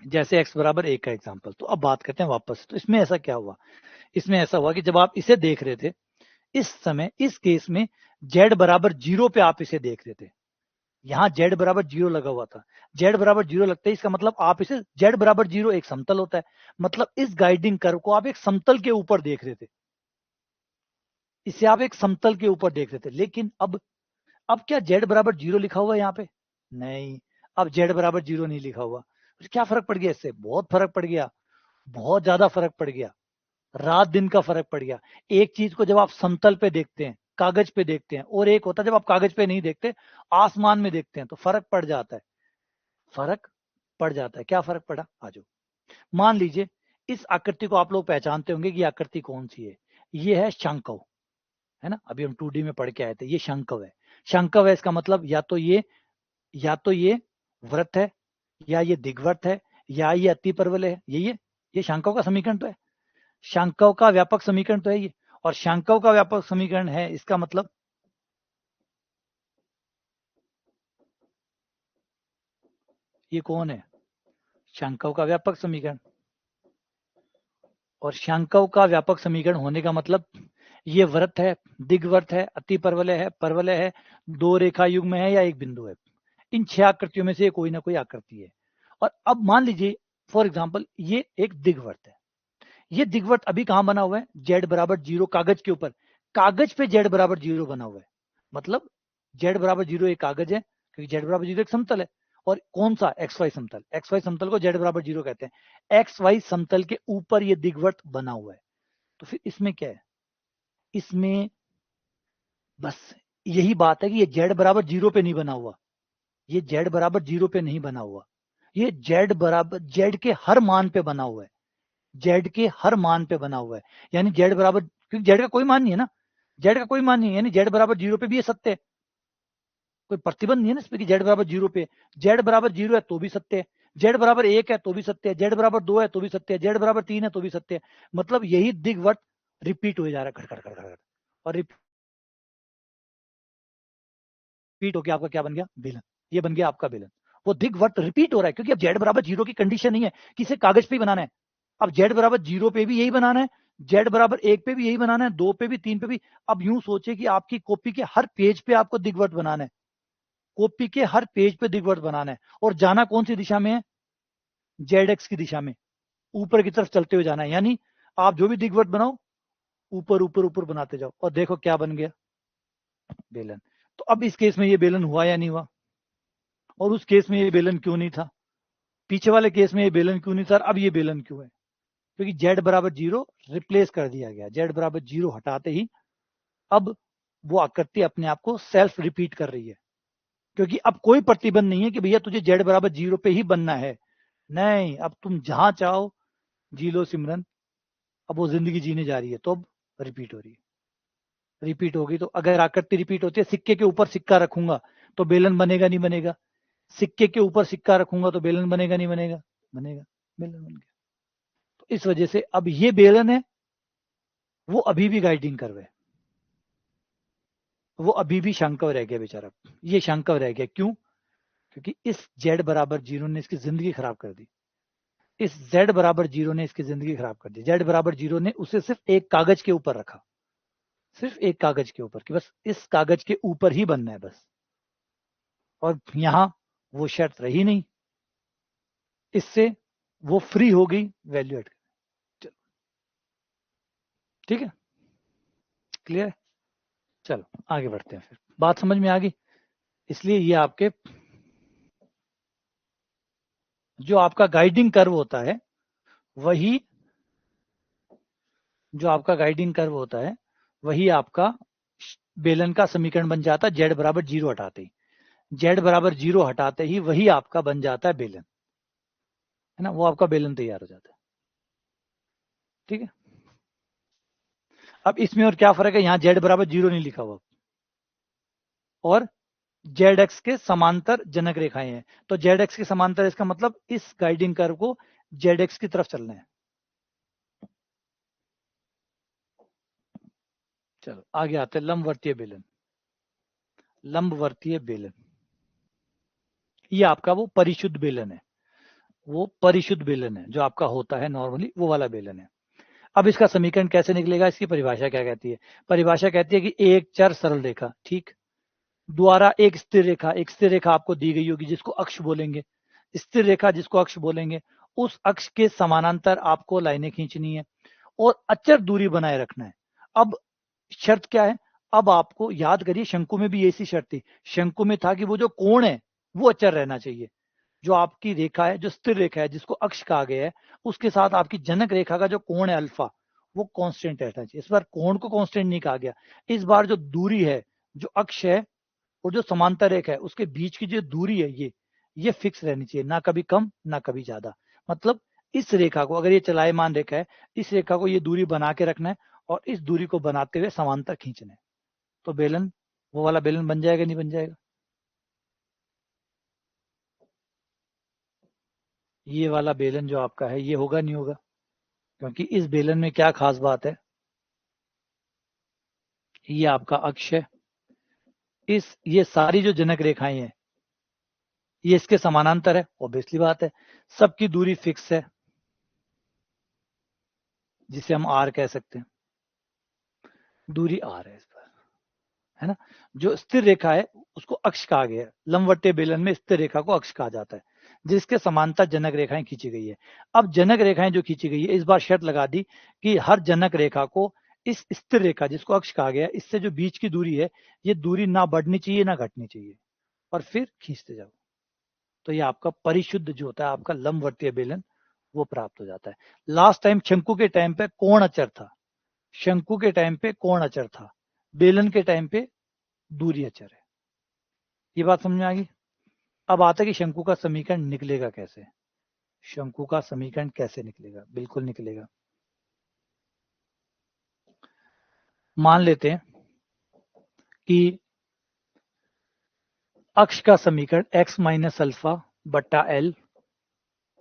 जैसे x बराबर 1 का एग्जाम्पल, तो अब बात करते हैं वापस। तो इसमें ऐसा क्या हुआ, इसमें ऐसा हुआ कि जब आप इसे देख रहे थे, इस समय इस केस में z बराबर 0 पे आप इसे देख रहे थे, यहाँ z बराबर 0 लगा हुआ था। z बराबर 0 लगता है, इसका मतलब आप इसे z बराबर 0 एक समतल होता है, मतलब इस गाइडिंग कर्व को आप एक समतल के ऊपर देख रहे थे, इसे आप एक समतल के ऊपर देख रहे थे। लेकिन अब क्या z बराबर 0 लिखा हुआ है यहाँ पे? नहीं, अब z बराबर 0 नहीं लिखा हुआ। क्या फर्क पड़ गया इससे? बहुत फर्क पड़ गया, बहुत ज्यादा फर्क पड़ गया, रात दिन का फर्क पड़ गया। एक चीज को जब आप समतल पे देखते हैं, कागज पे देखते हैं, और एक होता है जब आप कागज पे नहीं देखते, आसमान में देखते हैं, तो फर्क पड़ जाता है, फर्क पड़ जाता है। क्या फर्क पड़ा? आ जाओ। मान लीजिए इस आकृति को आप लोग पहचानते होंगे कि आकृति कौन सी है, ये है शंकव, है ना, अभी हम 2D में पढ़ के आए थे, ये शंकव है। शंकव है इसका मतलब या तो ये व्रत है, या ये दिग्वर्त है, या ये अतिपर्वल है, ये शंकव का समीकरण तो है, शंकव का व्यापक समीकरण तो है ये। और शंकव का व्यापक समीकरण है, इसका मतलब ये कौन है? शांकव का व्यापक समीकरण। और शांकव का व्यापक समीकरण होने का मतलब ये वृत्त है, दिग्वृत्त है, अतिपरवलय है, दो रेखा युग्म है या एक बिंदु है। इन 6 आकृतियों में से कोई ना कोई आकृति है। और अब मान लीजिए फॉर एग्जाम्पल ये एक दिग्वृत्त है। ये दिग्वृत्त अभी कहां बना हुआ है? z बराबर 0 कागज के ऊपर। कागज पे z बराबर 0 बना हुआ है। मतलब z बराबर 0 एक कागज है, क्योंकि z बराबर 0 एक समतल है। और कौन सा? xy समतल। xy समतल को z बराबर 0 कहते हैं। xy समतल के ऊपर ये दिग्वृत्त बना हुआ है। तो फिर इसमें क्या है? इसमें बस यही बात है कि ये z बराबर 0 पे नहीं बना हुआ। ये z बराबर 0 पे नहीं बना हुआ। ये z बराबर z के हर मान पे बना हुआ है। z के हर मान पे बना हुआ है। यानी z बराबर, क्योंकि z का कोई मान नहीं है ना, z का कोई मान नहीं है, यानी z बराबर 0 पे भी ये सत्य है। कोई प्रतिबंध नहीं है ना इसमें कि z बराबर 0 पे। z बराबर 0 है तो भी सत्य है, z बराबर 1 है तो भी सत्य है, z बराबर 2 है तो भी सत्य है, z बराबर 3 है तो भी सत्य है। मतलब यही दिग्वृत्त रिपीट हो जा रहा है, खड़ खड़ खड़ खड़। और रिपीट होकर आपका क्या बन गया? बेलन। ये बन गया आपका बेलन। वो दिग्वृत्त रिपीट हो रहा है क्योंकि अब z बराबर 0 की कंडीशन नहीं है कि इसे कागज पे ही बनाना है। अब z बराबर 0 पे भी यही बनाना है, z बराबर 1 पे भी यही बनाना है, 2 पे भी, 3 पे भी। अब यूं सोचे कि आपकी कॉपी के हर पेज पे आपको दिग्वृत्त बनाना है। कॉपी के हर पेज पे दिग्वृत्त बनाना है। और जाना कौन सी दिशा में है? जेड एक्स की दिशा में, ऊपर की तरफ चलते हुए जाना है। यानी आप जो भी दिग्वृत्त बनाओ ऊपर ऊपर ऊपर बनाते जाओ। और देखो क्या बन गया? बेलन। तो अब इस केस में ये बेलन हुआ या नहीं हुआ? और उस केस में ये बेलन क्यों नहीं था? पीछे वाले केस में ये बेलन क्यों नहीं था? अब ये बेलन क्यों है? क्योंकि z बराबर 0 रिप्लेस कर दिया गया। z बराबर 0 हटाते ही अब वो आकृति अपने आप को सेल्फ रिपीट कर रही है। क्योंकि अब कोई प्रतिबंध नहीं है कि भैया तुझे z बराबर 0 पे ही बनना है। नहीं, अब तुम जहां चाहो जी लो सिमरन। अब वो जिंदगी जीने जा रही है तो अब रिपीट हो रही है। रिपीट होगी तो अगर आकृति रिपीट होती है, सिक्के के ऊपर सिक्का रखूंगा तो बेलन बनेगा नहीं बनेगा? सिक्के के ऊपर सिक्का रखूंगा तो बेलन बनेगा नहीं बनेगा? बनेगा। बेलन बन गया। तो इस वजह से अब ये बेलन है, वो अभी भी गाइडिंग कर रहे हैं। वो अभी भी शंकव रह गया बेचारा। ये शंकव रह गया क्यों? क्योंकि इस z बराबर 0 ने इसकी जिंदगी खराब कर दी। इस z बराबर 0 ने इसकी जिंदगी खराब कर दी। z बराबर 0 ने उसे सिर्फ एक कागज के ऊपर रखा, सिर्फ एक कागज के ऊपर, कि बस इस कागज के ऊपर ही बनना है बस। और यहां वो शर्त रही नहीं, इससे वो फ्री हो गई वैल्यू एड। ठीक है, क्लियर? चलो आगे बढ़ते हैं। फिर बात समझ में आ गई। इसलिए ये आपके जो आपका गाइडिंग कर्व होता है वही, जो आपका गाइडिंग कर्व होता है वही आपका बेलन का समीकरण बन जाता है। z बराबर 0 हटाते ही, z बराबर 0 हटाते ही वही आपका बन जाता है बेलन, है ना? वो आपका बेलन तैयार हो जाता है। ठीक है। अब इसमें और क्या फर्क है? यहाँ z बराबर 0 नहीं लिखा हुआ और जेड एक्स के समांतर जनक रेखाएं हैं। तो जेड एक्स के समांतर, इसका मतलब इस गाइडिंग कर्व को जेड एक्स की तरफ चलना है। चलो आगे आते हैं। लंबवर्तीय बेलन। लंबवर्तीय बेलन ये आपका वो परिशुद्ध बेलन है। वो परिशुद्ध बेलन है जो आपका होता है नॉर्मली, वो वाला बेलन है। अब इसका समीकरण कैसे निकलेगा? इसकी परिभाषा क्या कहती है? परिभाषा कहती है कि एक चर सरल रेखा, ठीक, द्वारा एक स्थिर रेखा, एक स्थिर रेखा आपको दी गई होगी जिसको अक्ष बोलेंगे। स्थिर रेखा जिसको अक्ष बोलेंगे, उस अक्ष के समानांतर आपको लाइनें खींचनी है और अचर दूरी बनाए रखना है। अब शर्त क्या है? अब आपको याद करिए, शंकु में भी ऐसी शर्त थी। शंकु में था कि वो जो कोण है वो अचर रहना चाहिए। जो आपकी रेखा है, जो स्थिर रेखा है जिसको अक्ष कहा गया है, उसके साथ आपकी जनक रेखा का जो कोण है अल्फा, वो कांस्टेंट रहना चाहिए। इस बार कोण को कांस्टेंट नहीं कहा गया। इस बार जो दूरी है, जो अक्ष है और जो समांतर रेखा है, उसके बीच की जो दूरी है ये फिक्स रहनी चाहिए, ना कभी कम ना कभी ज्यादा। मतलब इस रेखा को, अगर ये चलायमान रेखा है, इस रेखा को ये दूरी बना के रखना है और इस दूरी को बनाते हुए समांतर खींचना है। तो बेलन, वो वाला बेलन बन जाएगा नहीं बन जाएगा? ये वाला बेलन जो आपका है ये होगा नहीं होगा? क्योंकि इस बेलन में क्या खास बात है? ये आपका अक्ष है, इस ये सारी जो जनक रेखाएं हैं ये इसके समानांतर है, ऑब्वियसली बात है। सबकी दूरी फिक्स है, जिसे हम आर कह सकते हैं, दूरी आर है इस पर, है ना। जो स्थिर रेखा है उसको अक्ष कहा गया है। लंबवतीय बेलन में स्थिर रेखा को अक्ष कहा जाता है, जिसके समांतर जनक रेखाएं खींची गई है। अब जनक रेखाएं जो खींची गई है, इस बार शर्त लगा दी कि हर जनक रेखा को इस स्थिर रेखा जिसको अक्ष कहा गया है, इससे जो बीच की दूरी है, ये दूरी ना बढ़नी चाहिए ना घटनी चाहिए, और फिर खींचते जाओ। तो ये आपका परिशुद्ध जो होता है आपका लंबवतीय बेलन, वो प्राप्त हो जाता है। लास्ट टाइम शंकु के टाइम पे कोण अचर था, शंकु के टाइम पे कोण अचर था, बेलन के टाइम पे दूरी अचर है। ये बात समझ में आ गई। अब आता है कि शंकु का समीकरण निकलेगा कैसे। शंकु का समीकरण कैसे निकलेगा, बिल्कुल निकलेगा। मान लेते हैं कि अक्ष का समीकरण x माइनस अल्फा बट्टा एल,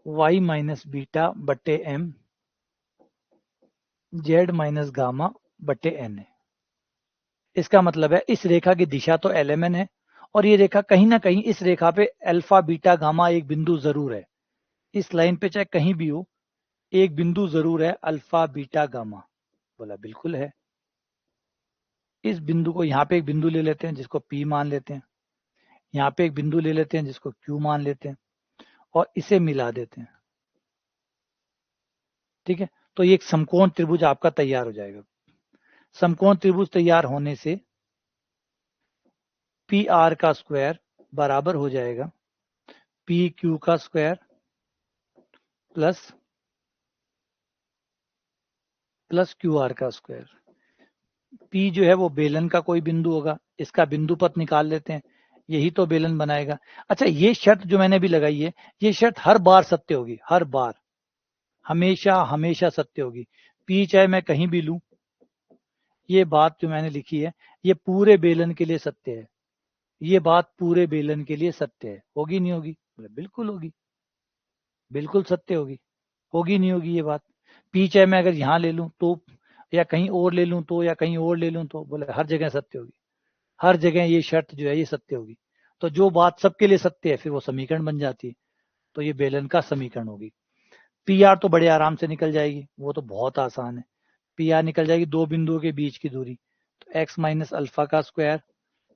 वाई माइनस बीटा बट्टे एम, जेड माइनस गामा बट्टे एन है। इसका मतलब है इस रेखा की दिशा तो LMN है, और ये रेखा कहीं ना कहीं इस रेखा पे अल्फा बीटा गामा एक बिंदु जरूर है। इस लाइन पे चाहे कहीं भी हो, एक बिंदु जरूर है अल्फा बीटा गामा। बोला बिल्कुल है। इस बिंदु को यहाँ पे एक बिंदु ले लेते हैं जिसको P मान लेते हैं, यहाँ पे एक बिंदु ले लेते हैं जिसको Q मान लेते हैं, और इसे मिला देते हैं। ठीक है, तो ये एक समकोण त्रिभुज आपका तैयार हो जाएगा। समकोण त्रिभुज तैयार होने से पी आर का स्क्वायर बराबर हो जाएगा पी क्यू का स्क्वायर प्लस क्यू आर का स्क्वायर। पी जो है वो बेलन का कोई बिंदु होगा, इसका बिंदु पथ निकाल लेते हैं, यही तो बेलन बनाएगा। अच्छा, ये शर्त जो मैंने भी लगाई है, ये शर्त हर बार सत्य होगी, हर बार, हमेशा हमेशा सत्य होगी। पी चाहे मैं कहीं भी लूं, ये बात जो मैंने लिखी है ये पूरे बेलन के लिए सत्य है। ये बात पूरे बेलन के लिए सत्य है। होगी नहीं होगी? बिल्कुल होगी, बिल्कुल सत्य होगी। होगी नहीं होगी ये बात? पी चाहे मैं अगर यहाँ ले लूं तो, या कहीं और ले लूं तो, या कहीं और ले लूं तो, बोले हर जगह सत्य होगी। हर जगह ये शर्त जो है ये सत्य होगी। तो जो बात सबके लिए सत्य है फिर वो समीकरण बन जाती है। तो ये बेलन का समीकरण होगी। पी आर तो बड़े आराम से निकल जाएगी, वो तो बहुत आसान है। पी आर निकल जाएगी दो बिंदुओं के बीच की दूरी, तो एक्स माइनस अल्फा का square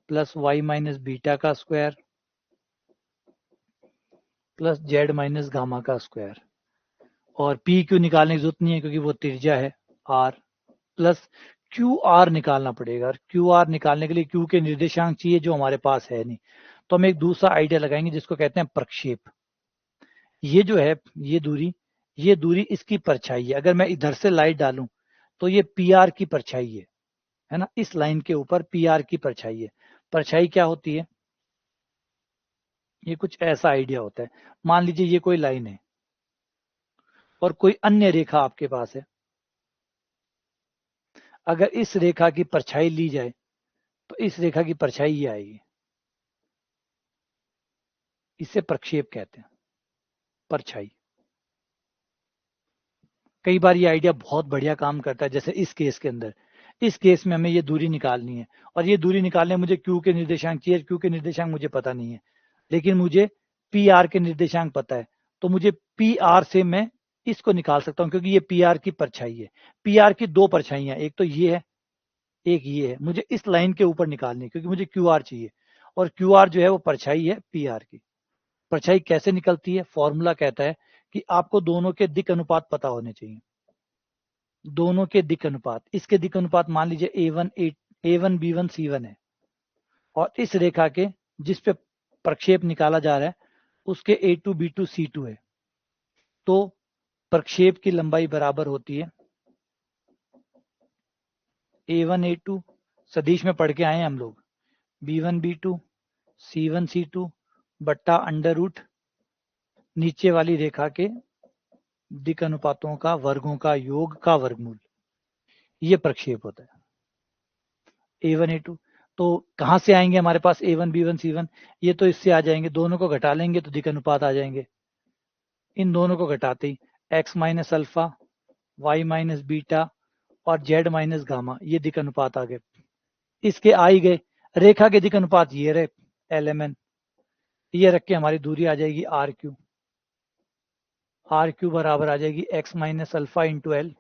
plus Y minus beta का square plus Z minus gamma का स्क्वायर। और पी क्यू निकालने की जरूरत नहीं है क्योंकि वो त्रिज्या है आर, प्लस क्यू आर निकालना पड़ेगा। और क्यू आर निकालने के लिए क्यू के निर्देशांक चाहिए जो हमारे पास है नहीं, तो हम एक दूसरा आइडिया लगाएंगे जिसको कहते हैं प्रक्षेप। ये जो है ये दूरी इसकी परछाई है। अगर मैं इधर से लाइट डालूं तो ये पी आर की परछाई है ना। इस लाइन के ऊपर पी आर की परछाई है। परछाई क्या होती है? ये कुछ ऐसा आइडिया होता है। मान लीजिए ये कोई लाइन है और कोई अन्य रेखा आपके पास है। अगर इस रेखा की परछाई ली जाए तो इस रेखा की परछाई ये आएगी। इसे प्रक्षेप कहते हैं, परछाई। कई बार ये आइडिया बहुत बढ़िया काम करता है, जैसे इस केस के अंदर। इस केस में हमें ये दूरी निकालनी है, और ये दूरी निकालने मुझे क्यू के निर्देशांक चाहिए। क्यू के निर्देशांक मुझे पता नहीं है, लेकिन मुझे पी आर के निर्देशांक पता है। तो मुझे पी आर से मैं इसको निकाल सकता हूं क्योंकि ये पी आर की परछाई है। पी आर की दो परछाइयां, एक तो ये है, एक ये है। मुझे इस लाइन के ऊपर निकालनी है क्योंकि मुझे क्यू आर चाहिए, और क्यू आर जो है वो परछाई है पी आर की। परछाई कैसे निकलती है? फॉर्मूला कहता है कि आपको दोनों के दिक् अनुपात पता होने चाहिए। दोनों के दिक् अनुपात, इसके दिक् अनुपात मान लीजिए A1 B1 C1 है, और इस रेखा के जिस पे प्रक्षेप निकाला जा रहा है उसके A2 B2 C2 है। तो प्रक्षेप की लंबाई बराबर होती है A1 A2, सदिश में पढ़ के आए हैं हम लोग, B1 B2 C1 C2 बट्टा अंडर रूट नीचे वाली रेखा के दिक् अनुपातों का वर्गों का योग का वर्गमूल। ये प्रक्षेप होता है A1 A2। तो कहां से आएंगे हमारे पास A1 B1 C1? ये तो इससे आ जाएंगे, दोनों को घटा लेंगे तो दिक् अनुपात आ जाएंगे। इन दोनों को घटाते ही x minus alpha, Y minus beta और जेड माइनस गामा, ये दिक् अनुपात आ गए। इसके आ ही गए। रेखा के दिक् अनुपात ये रहे LMN। ये रख के हमारी दूरी आ जाएगी आर क्यू। आर क्यू बराबर आ जाएगी X minus alpha into L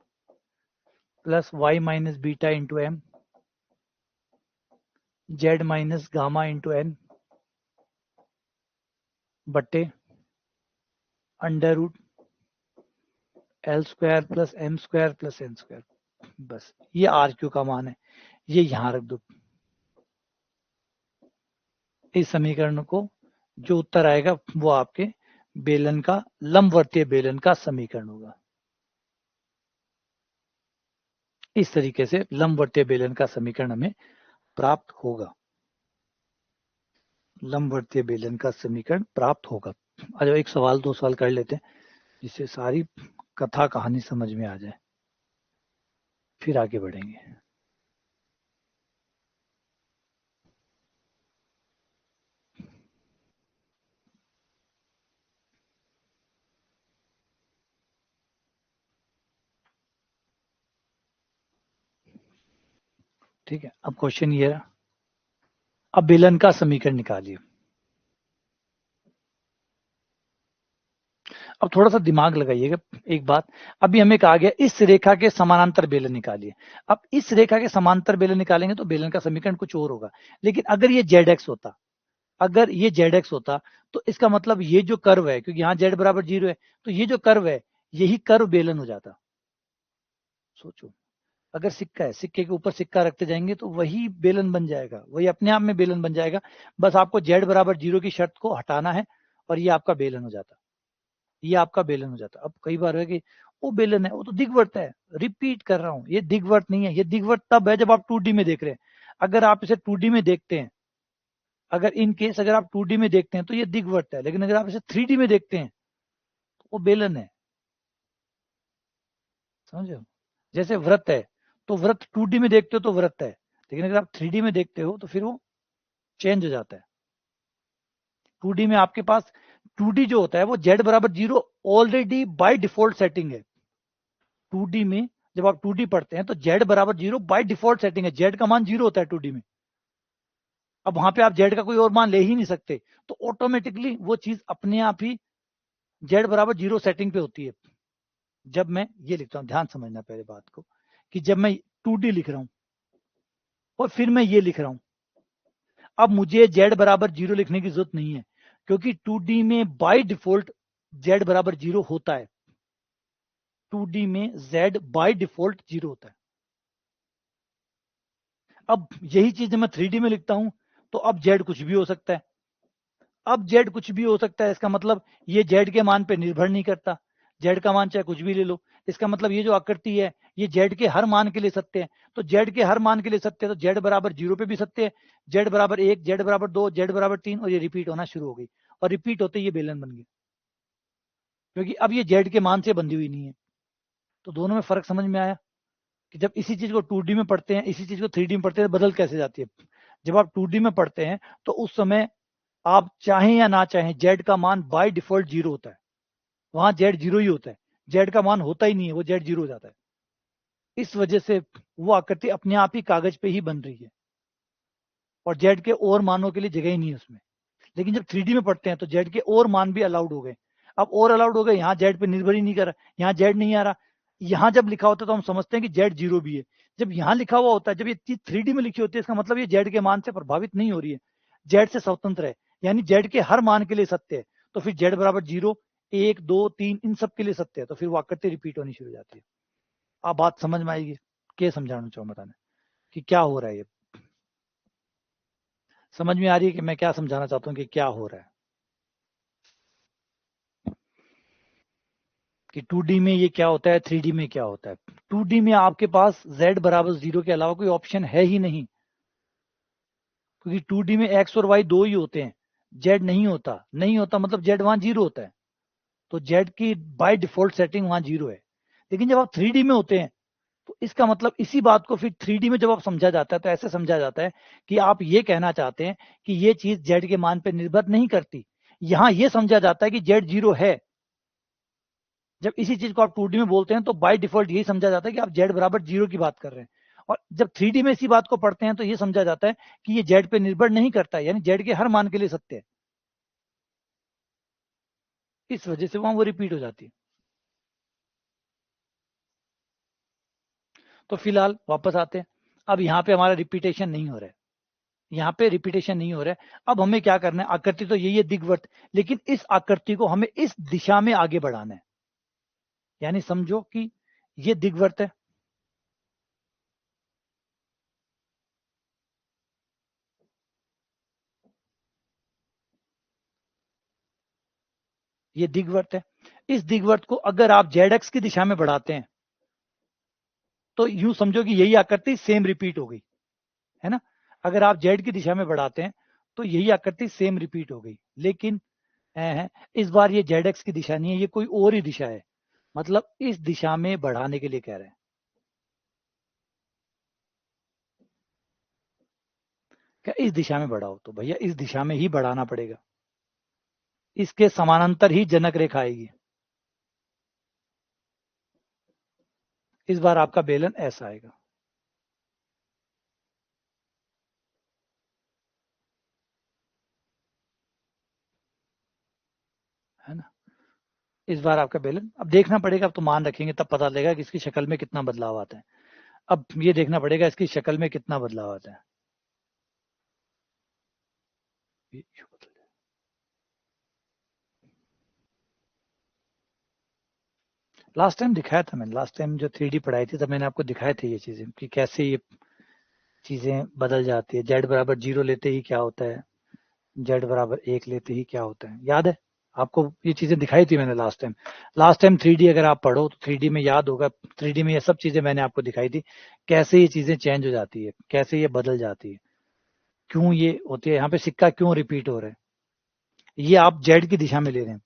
plus Y minus beta into M Z minus gamma into N बट्टे under root L square plus M square plus N square. बस ये आर क्यू का मान है, ये यहां रख दो। इस समीकरण को जो उत्तर आएगा वो आपके बेलन का, लंबवर्तीय बेलन का समीकरण होगा। इस तरीके से लंबवर्तीय बेलन का समीकरण हमें प्राप्त होगा। लंबवर्तीय बेलन का समीकरण प्राप्त होगा। अच्छा, एक सवाल दो सवाल कर लेते हैं जिससे सारी कथा कहानी समझ में आ जाए, फिर आगे बढ़ेंगे। ठीक है, अब क्वेश्चन ये रहा, अब बेलन का समीकरण निकालिए। अब थोड़ा सा दिमाग लगाइएगा एक बात, अभी हमें कहा गया इस रेखा के समानांतर बेलन निकालिए। अब इस रेखा के समांतर बेलन निकालेंगे तो बेलन का समीकरण कुछ और होगा। लेकिन अगर ये जेड एक्स होता, अगर ये जेड एक्स होता तो इसका मतलब ये जो कर्व है, क्योंकि यहाँ जेड बराबर 0 है, तो ये जो कर्व है यही कर्व बेलन हो जाता। सोचो, अगर सिक्का है, सिक्के के ऊपर सिक्का रखते जाएंगे तो वही बेलन बन जाएगा, वही अपने आप में बेलन बन जाएगा। बस आपको जेड बराबर 0 की शर्त को हटाना है और ये आपका बेलन हो जाता, ये आपका बेलन हो जाता। अब कई बार है कि वो बेलन है, वो तो दीर्घवृत्त है। रिपीट कर रहा हूं, ये दीर्घवृत्त नहीं है। ये दीर्घवृत्त तब है जब आप 2D में देख रहे हैं। अगर आप इसे 2D में देखते हैं, अगर इन केस अगर आप 2D में देखते हैं तो ये दीर्घवृत्त है। लेकिन अगर आप इसे 3D में देखते हैं तो वो बेलन है। समझो, जैसे वृत्त है तो वृत्त 2D में देखते हो तो वृत्त है, लेकिन अगर आप 3D में देखते हो तो फिर वो चेंज हो जाता है। 2D में आपके पास 2D जो होता है वो जेड बराबर 0 ऑलरेडी बाय डिफॉल्ट सेटिंग है। 2D में जब आप 2D पढ़ते हैं तो जेड बराबर 0 बाय डिफॉल्ट सेटिंग है, जेड का मान 0 होता है 2D में। अब वहां पे आप जेड का कोई और मान ले ही नहीं सकते, तो ऑटोमेटिकली वो चीज अपने आप ही जेड बराबर 0 सेटिंग पे होती है। जब मैं ये लिखता हूं, ध्यान समझना पहले बात को, कि जब मैं 2D लिख रहा हूं और फिर मैं ये लिख रहा हूं, अब मुझे जेड बराबर 0 लिखने की जरूरत नहीं है, क्योंकि 2D में बाय डिफॉल्ट जेड बराबर 0 होता है। 2D में जेड बाय डिफॉल्ट 0 होता है। अब यही चीज मैं 3D में लिखता हूं तो अब जेड कुछ भी हो सकता है। अब जेड कुछ भी हो सकता है, इसका मतलब ये जेड के मान पे निर्भर नहीं करता। जेड का मान चाहे कुछ भी ले लो, इसका मतलब ये जो आकृति है ये जेड के हर मान के लिए सत्य है। तो जेड के हर मान के लिए सत्य है तो जेड बराबर 0 पे भी सत्य है, जेड बराबर 1, जेड बराबर 2, जेड बराबर 3, और ये रिपीट होना शुरू हो गई। और रिपीट होते ये बेलन बन गई, क्योंकि अब ये जेड के मान से बंधी हुई नहीं है। तो दोनों में फर्क समझ में आया कि जब इसी चीज को 2D में पढ़ते हैं, इसी चीज को 3D में पढ़ते हैं, बदल कैसे जाती है। जब आप 2D में पढ़ते हैं तो उस समय आप चाहें या ना चाहें जेड का मान बाय डिफॉल्ट 0 होता है। वहां जेड 0 ही होता है, जेड का मान होता ही नहीं है, वो जेड 0 हो जाता है। इस वजह से वो आकृति अपने आप ही कागज पे ही बन रही है और जेड के और मानों के लिए जगह ही नहीं है उसमें। लेकिन जब 3D में पढ़ते हैं तो जेड के और मान भी अलाउड हो गए। अब और अलाउड हो गए, यहाँ जेड पे निर्भर ही नहीं कर रहा, यहाँ जेड नहीं आ रहा। यहाँ जब लिखा होता है तो हम समझते हैं कि जेड 0 भी है। जब यहाँ लिखा हुआ होता है, जब ये चीज 3D में लिखी होती है, इसका मतलब ये जेड के मान से प्रभावित नहीं हो रही है, जेड से स्वतंत्र है, यानी जेड के हर मान के लिए सत्य है। तो फिर जेड बराबर 0, 1, 2, 3 इन सब के लिए सत्य है, तो फिर वो आकृति रिपीट होनी शुरू हो जाती है। आप बात समझ में आएगी, क्या समझाना चाहूँ बताने कि क्या हो रहा है। ये समझ में आ रही है कि मैं क्या समझाना चाहता हूँ कि क्या हो रहा है, कि 2D में ये क्या होता है, 3D में क्या होता है। 2D में आपके पास z बराबर 0 के अलावा कोई ऑप्शन है ही नहीं, क्योंकि 2D में x और y दो ही होते हैं, z नहीं होता। नहीं होता मतलब z वहां 0 होता है, तो z की बाय डिफॉल्ट सेटिंग वहां 0 है। लेकिन जब आप 3D में होते हैं तो इसका मतलब इसी बात को फिर 3D में जब आप समझा जाता है तो ऐसे समझा जाता है कि आप ये कहना चाहते हैं कि ये चीज z के मान पर निर्भर नहीं करती। यहां ये समझा जाता है कि z 0 है। जब इसी चीज को आप 2D में बोलते हैं तो बाय डिफॉल्ट यही समझा जाता है कि आप जेड बराबर 0 की बात कर रहे हैं। और जब 3D में इसी बात को पढ़ते हैं तो ये समझा जाता है कि ये जेड पे निर्भर नहीं करता है, यानी जेड के हर मान के लिए सत्य है। इस वजह से वहां वो रिपीट हो जाती है। तो फिलहाल वापस आते हैं। अब यहाँ पे हमारा रिपीटेशन नहीं हो रहा है, यहाँ पे रिपीटेशन नहीं हो रहा है। अब हमें क्या करना है, आकृति तो यही है दिग्वर्त, लेकिन इस आकृति को हमें इस दिशा में आगे बढ़ाना है। यानी समझो कि ये दिग्वर्त है, ये दिग्वर्त है। इस दिग्वर्त को अगर आप जेड एक्स की दिशा में बढ़ाते हैं तो यूं समझो कि यही आकृति सेम रिपीट हो गई, है ना। अगर आप जेड की दिशा में बढ़ाते हैं तो यही आकृति सेम रिपीट हो गई, लेकिन इस बार ये जेड एक्स की दिशा नहीं है, ये कोई और ही दिशा है। मतलब इस दिशा में बढ़ाने के लिए कह रहे हैं। क्या इस दिशा में बढ़ाओ, तो भैया इस दिशा में ही बढ़ाना पड़ेगा, इसके समानांतर ही जनक रेखा आएगी। इस बार आपका बेलन ऐसा आएगा, है ना। इस बार आपका बेलन, अब देखना पड़ेगा, अब तो मान रखेंगे तब पता लगेगा कि इसकी शक्ल में कितना बदलाव आता है। अब ये देखना पड़ेगा इसकी शक्ल में कितना बदलाव आता है। लास्ट टाइम दिखाया था मैंने, लास्ट टाइम जो 3D पढ़ाई थी तब मैंने आपको दिखाए थे ये चीजें कि कैसे ये चीजें बदल जाती है। जेड बराबर 0 लेते ही क्या होता है, जेड बराबर 1 लेते ही क्या होता है, याद है आपको। ये चीजें दिखाई थी मैंने last time. Last time 3D अगर आप पढ़ो तो 3D में याद होगा, 3D में ये सब चीजें मैंने आपको दिखाई थी, कैसे ये चीजें चेंज हो जाती है, कैसे ये बदल जाती है, क्यों ये होती है, यहाँ पे सिक्का क्यों रिपीट हो रहा है। ये आप जेड की दिशा में ले रहे हैं।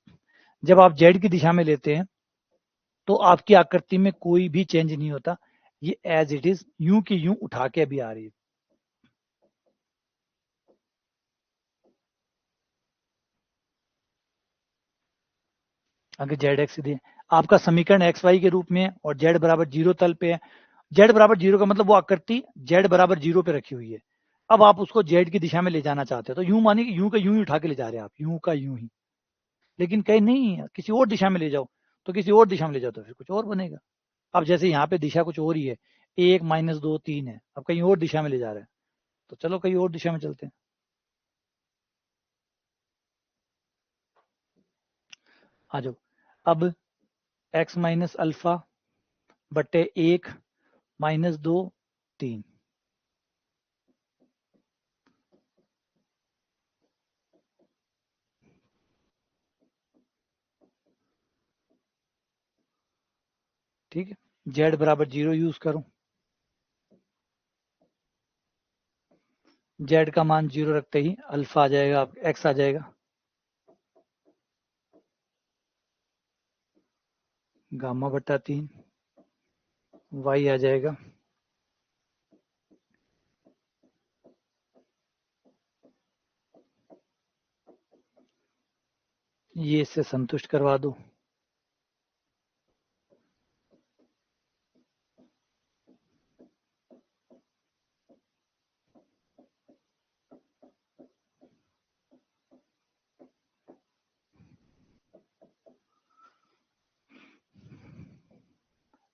जब आप जेड की दिशा में लेते हैं तो आपकी आकृति में कोई भी चेंज नहीं होता, ये एज इट इज यूं की यूं उठा के अभी आ रही है। अगर जेड एक्स दिए, आपका समीकरण एक्स वाई के रूप में है और जेड बराबर 0 तल पे है। जेड बराबर 0 का मतलब वो आकृति जेड बराबर 0 पे रखी हुई है। अब आप उसको जेड की दिशा में ले जाना चाहते हो तो यूं मानिए कि यूं का यूं ही उठा के ले जा रहे हैं आप, यूं का यूं ही। लेकिन कहीं नहीं, किसी और दिशा में ले जाओ, तो किसी और दिशा में ले जाओ तो फिर कुछ और बनेगा। अब जैसे यहाँ पे दिशा कुछ और ही है, 1 - 2 3 है, अब कहीं और दिशा में ले जा रहे हैं, तो चलो कहीं और दिशा में चलते हैं। आ जाओ। अब x - अल्फा बटे 1 - 2 3, ठीक है। जेड बराबर 0 यूज करो, जेड का मान 0 रखते ही अल्फा आ जाएगा, एक्स आ जाएगा, गामा/3, वाई आ जाएगा, ये इससे संतुष्ट करवा दो।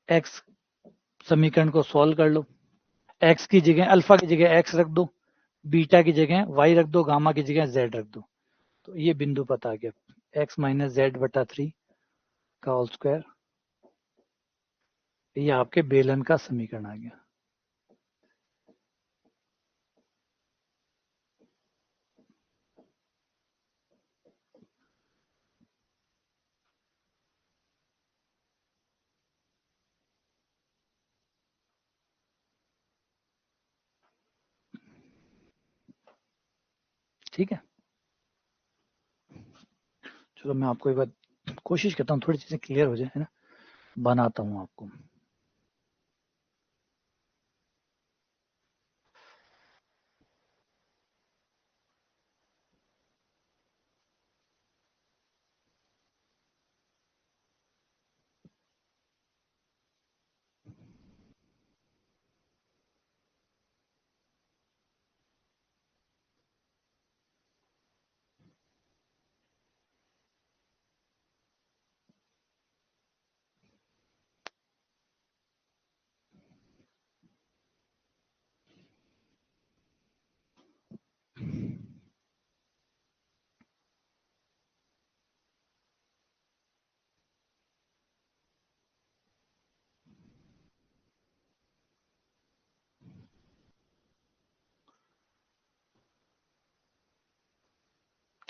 एक्स समीकरण को सॉल्व कर लो, एक्स की जगह अल्फा की जगह एक्स रख दो, बीटा की जगह वाई रख दो, गामा की जगह जेड रख दो, तो ये बिंदु पता आ गया, x - z/3 का होल स्क्वायर। ये आपके बेलन का समीकरण आ गया। ठीक है, चलो मैं आपको एक बार कोशिश करता हूँ थोड़ी चीजें क्लियर हो जाए, है ना, बनाता हूँ आपको।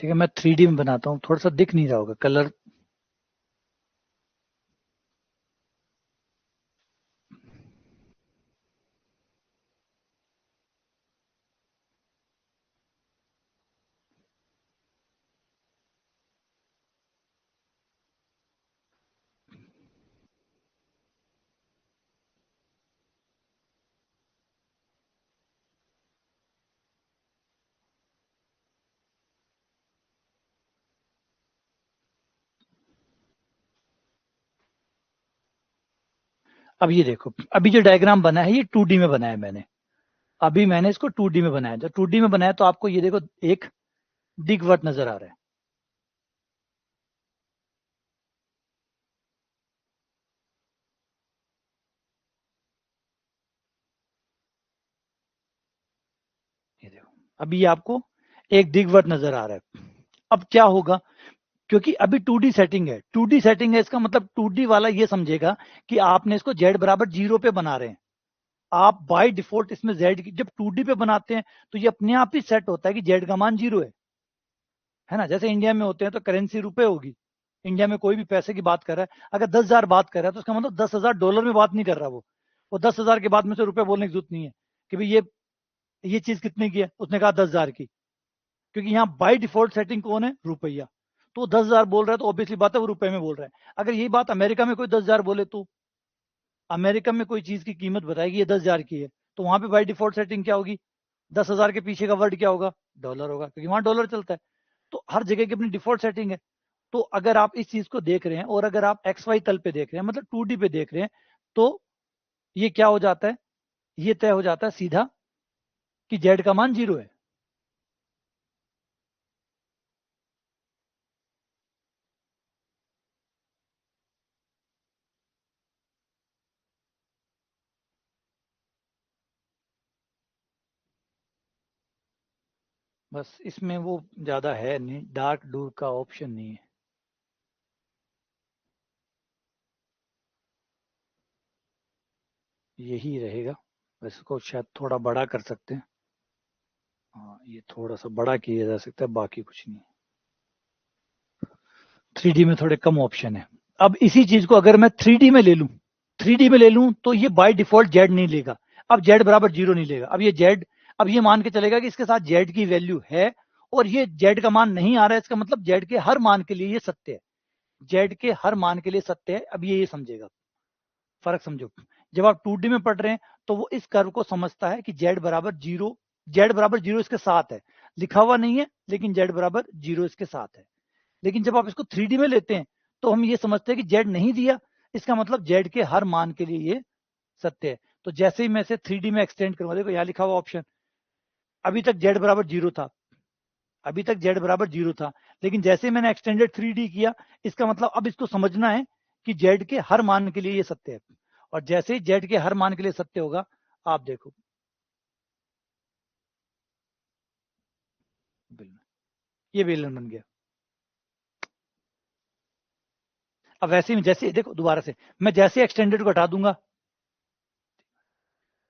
ठीक है, मैं 3D में बनाता हूँ, थोड़ा सा दिख नहीं रहा होगा कलर। अब ये देखो, अभी जो डायग्राम बना है ये 2D में बनाया है मैंने। अभी मैंने इसको 2D में बनाया, जब 2D में बनाया तो आपको ये देखो एक दिग्वट नजर आ रहा है। ये देखो, अभी ये आपको एक दिग्वट नजर आ रहा है। अब क्या होगा, क्योंकि अभी 2D सेटिंग है, 2D सेटिंग है, इसका मतलब 2D वाला ये समझेगा कि आपने इसको z बराबर 0 पे बना रहे हैं। आप बाय डिफॉल्ट इसमें z की, जब 2D पे बनाते हैं तो ये अपने आप ही सेट होता है कि z का मान 0 है ना। जैसे इंडिया में होते हैं तो करेंसी रुपए होगी। इंडिया में कोई भी पैसे की बात कर रहा है, अगर 10,000 बात कर रहा है तो उसका मतलब 10,000 डॉलर में बात नहीं कर रहा वो 10,000 के बाद में से रुपए बोलने की जरूरत नहीं है कि भाई ये चीज कितने की है, उसने कहा 10,000 की। क्योंकि यहाँ बाय डिफॉल्ट सेटिंग कौन है, रुपया। तो 10,000 बोल रहा है तो ऑब्वियसली बात है वो रुपए में बोल रहा है। अगर यही बात अमेरिका में कोई 10,000 बोले तो अमेरिका में कोई चीज की कीमत बताएगी ये 10,000 की है, तो वहां पे बाय डिफॉल्ट सेटिंग क्या होगी, 10,000 के पीछे का वर्ड क्या होगा, डॉलर होगा, क्योंकि वहां डॉलर चलता है। तो हर जगह की अपनी डिफॉल्ट सेटिंग है। तो अगर आप इस चीज को देख रहे हैं और अगर आप एक्स वाई तल पे देख रहे हैं, मतलब 2D पे देख रहे हैं, तो ये क्या हो जाता है, ये तय हो जाता है सीधा कि जेड का मान 0 है। बस इसमें वो ज्यादा है नहीं, डार्क डूर का ऑप्शन नहीं है। यही रहेगा। इसको शायद थोड़ा बड़ा कर सकते हैं। हाँ, ये थोड़ा सा बड़ा किया जा सकता है, बाकी कुछ नहीं। 3D में थोड़े कम ऑप्शन है। अब इसी चीज को अगर मैं 3D में ले लूं, 3D में ले लूं तो ये बाय डिफॉल्ट जेड नहीं लेगा। अब जेड बराबर 0 नहीं लेगा। अब ये जेड, अब ये मान के चलेगा कि इसके साथ जेड की वैल्यू है और ये जेड का मान नहीं आ रहा है, इसका मतलब जेड के हर मान के लिए ये सत्य है। जेड के हर मान के लिए सत्य है। अब ये समझेगा, फर्क समझो। जब आप 2D में पढ़ रहे हैं तो वो इस कर्व को समझता है कि जेड बराबर 0, जेड बराबर 0 इसके साथ है, लिखा हुआ नहीं है लेकिन जेड बराबर 0 इसके साथ है। लेकिन जब आप इसको 3D में लेते हैं तो हम ये समझते हैं कि जेड नहीं दिया, इसका मतलब जेड के हर मान के लिए ये सत्य है। तो जैसे ही मैं इसे 3D में एक्सटेंड करूंगा, देखो यहाँ लिखा हुआ ऑप्शन, अभी तक जेड बराबर 0 था, अभी तक जेड बराबर 0 था, लेकिन जैसे ही मैंने एक्सटेंडेड 3D किया, इसका मतलब अब इसको समझना है कि जेड के हर मान के लिए ये सत्य है। और जैसे ही जेड के हर मान के लिए सत्य होगा, आप देखो ये बेलन बन गया। अब वैसे ही जैसे देखो दोबारा से मैं जैसे एक्सटेंडेड को हटा दूंगा,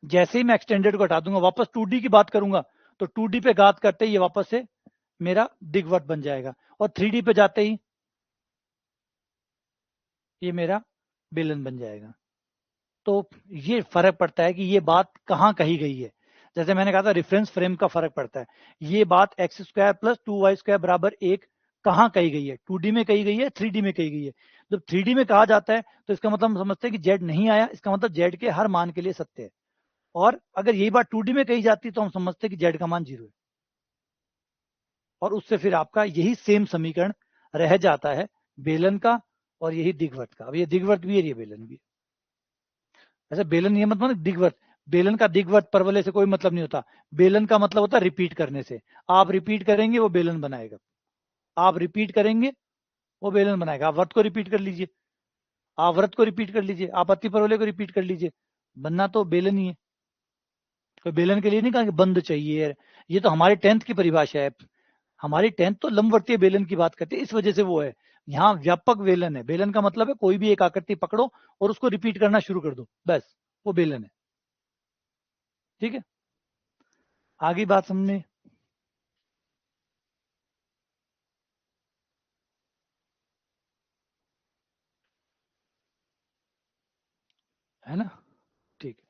जैसे ही मैं एक्सटेंडेड को हटा दूंगा वापस 2D की बात करूंगा, तो 2D पे बात करते ही ये वापस से मेरा दिग्वट बन जाएगा, और 3D पे जाते ही ये मेरा बेलन बन जाएगा। तो ये फर्क पड़ता है कि ये बात कहाँ कही गई है। जैसे मैंने कहा था रेफरेंस फ्रेम का फर्क पड़ता है। ये बात एक्स स्क्वायर प्लस 2y² बराबर 1 कहाँ कही गई है, 2D में कही गई है, 3D में कही गई है। जब 3D में कहा जाता है तो इसका मतलब हम समझते हैं कि जेड नहीं आया, इसका मतलब जेड के हर मान के लिए सत्य है। और अगर यही बात 2D में कही जाती तो हम समझते हैं कि जेड का मान 0 है। और उससे फिर आपका यही सेम समीकरण रह जाता है बेलन का और यही दिग्वट का। अब ये दिग्वट भी है, ये बेलन भी है। ऐसे बेलन ये मतलब दिग्वट, बेलन का दिग्वट परवलय से कोई मतलब नहीं होता। बेलन का मतलब होता है रिपीट करने से। आप रिपीट करेंगे वो बेलन बनाएगा, आप रिपीट करेंगे वो बेलन बनाएगा। आप वर्त को रिपीट कर लीजिए, आप व्रत को रिपीट कर लीजिए, आप अति परवलय को रिपीट कर लीजिए, बनना तो बेलन ही है। तो बेलन के लिए नहीं कहा कि बंद चाहिए, ये तो हमारे 10th की परिभाषा है। हमारी 10th तो लंबवर्तीय बेलन की बात करती है, इस वजह से वो है। यहाँ व्यापक बेलन है। बेलन का मतलब है कोई भी एक आकृति पकड़ो और उसको रिपीट करना शुरू कर दो, बस वो बेलन है। ठीक है, आगे बात समझे। है ना? ठीक है।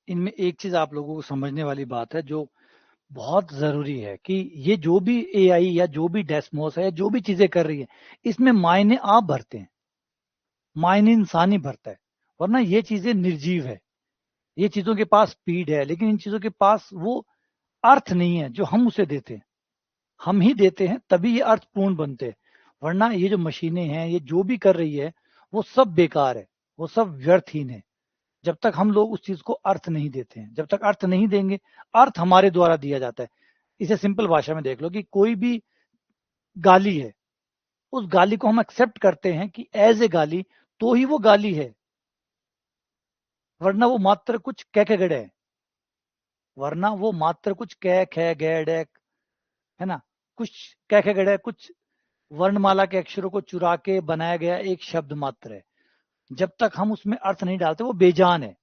इनमें एक चीज आप लोगों को समझने वाली बात है जो बहुत जरूरी है कि ये जो भी एआई या जो भी डेस्मोस है या जो भी चीजें कर रही है, इसमें मायने आप भरते हैं, मायने इंसान ही भरता है। वरना ये चीजें निर्जीव है, ये चीजों के पास स्पीड है, लेकिन इन चीजों के पास वो अर्थ नहीं है जो हम उसे देते हैं। हम ही देते हैं तभी ये अर्थपूर्ण बनते हैं। वरना ये जो मशीनें हैं, ये जो भी कर रही है, वो सब बेकार है, वो सब व्यर्थहीन है। जब तक हम लोग उस चीज को अर्थ नहीं देते हैं, जब तक अर्थ नहीं देंगे, अर्थ हमारे द्वारा दिया जाता है। इसे सिंपल भाषा में देख लो कि कोई भी गाली है, उस गाली को हम एक्सेप्ट करते हैं कि एज ए गाली, तो ही वो गाली है। वरना वो मात्र कुछ कह गड़े है, वरना वो मात्र कुछ कह खे गै डैक, है ना, कुछ कह गड़े है, कुछ वर्णमाला के अक्षरों को चुरा के बनाया गया एक शब्द मात्र है। जब तक हम उसमें अर्थ नहीं डालते, वो बेजान है।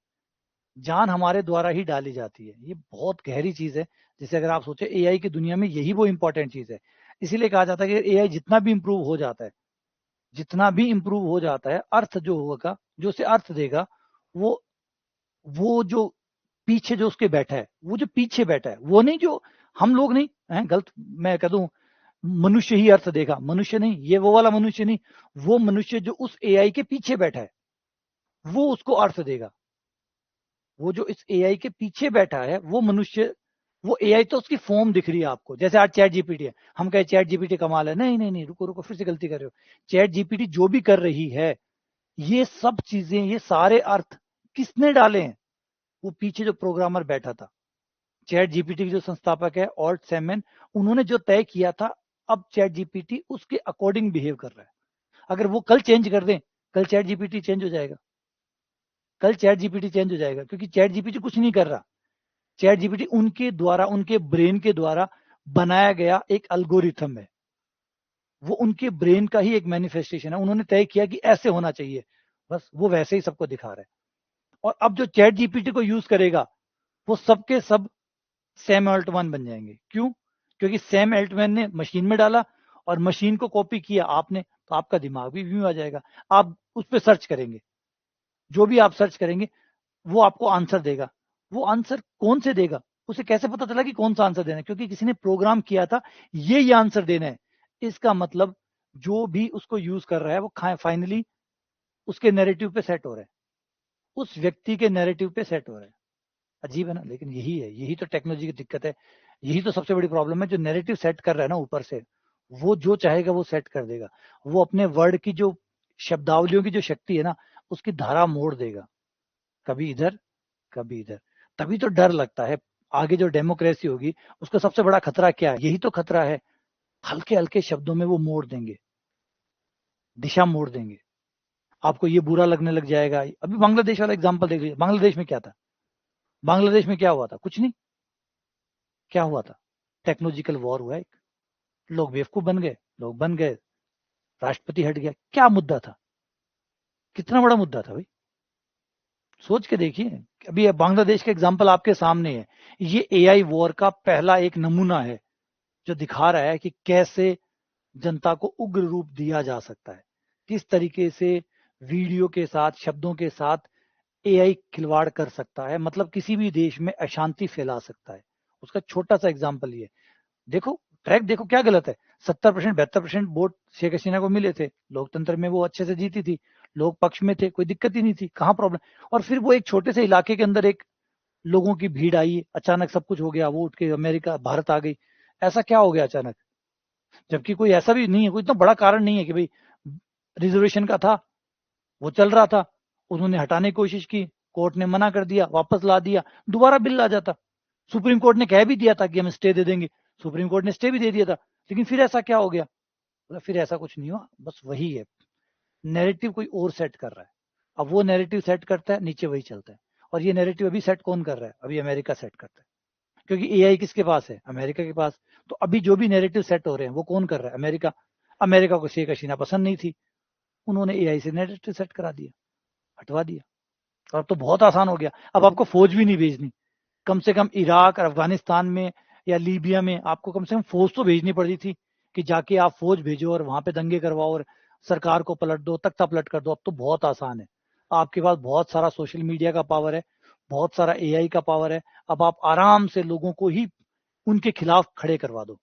जान हमारे द्वारा ही डाली जाती है। ये बहुत गहरी चीज है। जैसे अगर आप सोचे एआई की दुनिया में यही वो इंपॉर्टेंट चीज है। इसीलिए कहा जाता है कि एआई जितना भी इंप्रूव हो जाता है, जितना भी इंप्रूव हो जाता है, अर्थ जो होगा, जो उसे अर्थ देगा, वो वो जो पीछे जो उसके बैठा है, वो जो पीछे बैठा है, वो नहीं जो हम लोग नहीं है, गलत मैं कह दूं, मनुष्य ही अर्थ देगा, मनुष्य नहीं, ये वो वाला मनुष्य नहीं, वो मनुष्य जो उस एआई के पीछे बैठा है, वो उसको अर्थ देगा। वो जो इस एआई के पीछे बैठा है, वो मनुष्य, वो एआई तो उसकी फॉर्म दिख रही है आपको। जैसे आज चैट जीपीटी है, हम कहे चैट जीपीटी कमाल है, नहीं नहीं नहीं, रुको रुको, फिर से गलती कर रहे हो। चैट जीपीटी जो भी कर रही है, ये सब चीजें, ये सारे अर्थ किसने डाले हैं? वो पीछे जो प्रोग्रामर बैठा था, चैट जीपीटी के जो संस्थापक है ऑल्ट सैमन, उन्होंने जो तय किया था, अब चैट जीपीटी उसके अकॉर्डिंग बिहेव कर रहा है। अगर वो कल चेंज कर दें, कल चैट जीपीटी चेंज हो जाएगा, कल चैट जीपीटी चेंज हो जाएगा, क्योंकि चैट जीपीटी कुछ नहीं कर रहा। चैट जीपीटी उनके द्वारा, उनके ब्रेन के द्वारा बनाया गया एक अल्गोरिथम है। वो उनके ब्रेन का ही एक मैनिफेस्टेशन है। उन्होंने तय किया कि ऐसे होना चाहिए, बस वो वैसे ही सबको दिखा रहा है। और अब जो चैट जीपीटी को यूज करेगा, वो सबके सब सैम अल्टमैन बन जाएंगे। क्यों? क्योंकि सैम अल्टमैन ने मशीन में डाला और मशीन को कॉपी किया आपने, तो आपका दिमाग भी आ जाएगा। आप उस पर सर्च करेंगे, जो भी आप सर्च करेंगे, वो आपको आंसर देगा। वो आंसर कौन से देगा? उसे कैसे पता चला कि कौन सा आंसर देना है? क्योंकि किसी ने प्रोग्राम किया था ये आंसर देना है। इसका मतलब जो भी उसको यूज कर रहा है, वो फाइनली उसके नैरेटिव पे सेट हो रहा है, उस व्यक्ति के नैरेटिव पे सेट हो रहा है। अजीब है ना? लेकिन यही है, यही तो टेक्नोलॉजी की दिक्कत है, यही तो सबसे बड़ी प्रॉब्लम है। जो नैरेटिव सेट कर रहा है ना ऊपर से, वो जो चाहेगा वो सेट कर देगा। वो अपने वर्ड की जो शब्दावलियों की जो शक्ति है ना, उसकी धारा मोड़ देगा, कभी इधर कभी इधर। तभी तो डर लगता है। आगे जो डेमोक्रेसी होगी, उसका सबसे बड़ा खतरा क्या है? यही तो खतरा है। हल्के हल्के शब्दों में वो मोड़ देंगे, दिशा मोड़ देंगे। आपको ये बुरा लगने लग जाएगा। अभी बांग्लादेश वाला एग्जांपल देख लीजिए। बांग्लादेश में क्या था? बांग्लादेश में क्या हुआ था? कुछ नहीं। क्या हुआ था? टेक्नोलॉजिकल वॉर हुआ एक, लोग बेवकूफ बन गए, लोग बन गए, राष्ट्रपति हट गया। क्या मुद्दा था? कितना बड़ा मुद्दा था भाई, सोच के देखिए। अभी बांग्लादेश का एग्जाम्पल आपके सामने है। ये एआई वॉर का पहला एक नमूना है, जो दिखा रहा है कि कैसे जनता को उग्र रूप दिया जा सकता है, किस तरीके से वीडियो के साथ, शब्दों के साथ एआई खिलवाड़ कर सकता है, मतलब किसी भी देश में अशांति फैला सकता है। उसका छोटा सा एग्जाम्पल ये देखो, ट्रैक देखो क्या गलत है। 70% 72% वोट शेख हसीना को मिले थे, लोकतंत्र में वो अच्छे से जीती थी, लोग पक्ष में थे, कोई दिक्कत ही नहीं थी, कहाँ प्रॉब्लम। और फिर वो एक छोटे से इलाके के अंदर एक लोगों की भीड़ आई, अचानक सब कुछ हो गया, वो उठ के अमेरिका भारत आ गई। ऐसा क्या हो गया अचानक? जबकि कोई ऐसा भी नहीं है, कोई इतना बड़ा कारण नहीं है कि भाई रिजर्वेशन का था, वो चल रहा था, उन्होंने हटाने की कोशिश की, कोर्ट ने मना कर दिया, वापस ला दिया, दोबारा बिल आ जाता। सुप्रीम कोर्ट ने कह भी दिया था कि हम स्टे दे देंगे, सुप्रीम कोर्ट ने स्टे भी दे दिया था, लेकिन फिर ऐसा क्या हो गया? बोला फिर ऐसा कुछ नहीं हुआ, बस वही है, नैरेटिव कोई और सेट कर रहा है। अब वो नैरेटिव सेट करता है, नीचे वही चलता है। और ये नैरेटिव अभी सेट कौन कर रहा है? अभी अमेरिका सेट करता है, क्योंकि एआई किसके पास है? अमेरिका के पास। तो अभी जो भी नैरेटिव सेट हो रहे हैं वो कौन कर रहा है? अमेरिका। अमेरिका को शेख हसीना पसंद नहीं थी, उन्होंने एआई से नैरेटिव सेट करा दिया, हटवा दिया। और अब तो बहुत आसान हो गया, अब आपको फौज भी नहीं भेजनी। कम से कम इराक और अफगानिस्तान में या लीबिया में आपको कम से कम फौज तो भेजनी पड़ी थी, कि जाके आप फौज भेजो और वहां पे दंगे करवाओ और सरकार को पलट दो, तख्ता पलट कर दो। अब तो बहुत आसान है, आपके पास बहुत सारा सोशल मीडिया का पावर है, बहुत सारा एआई का पावर है। अब आप आराम से लोगों को ही उनके खिलाफ खड़े करवा दो,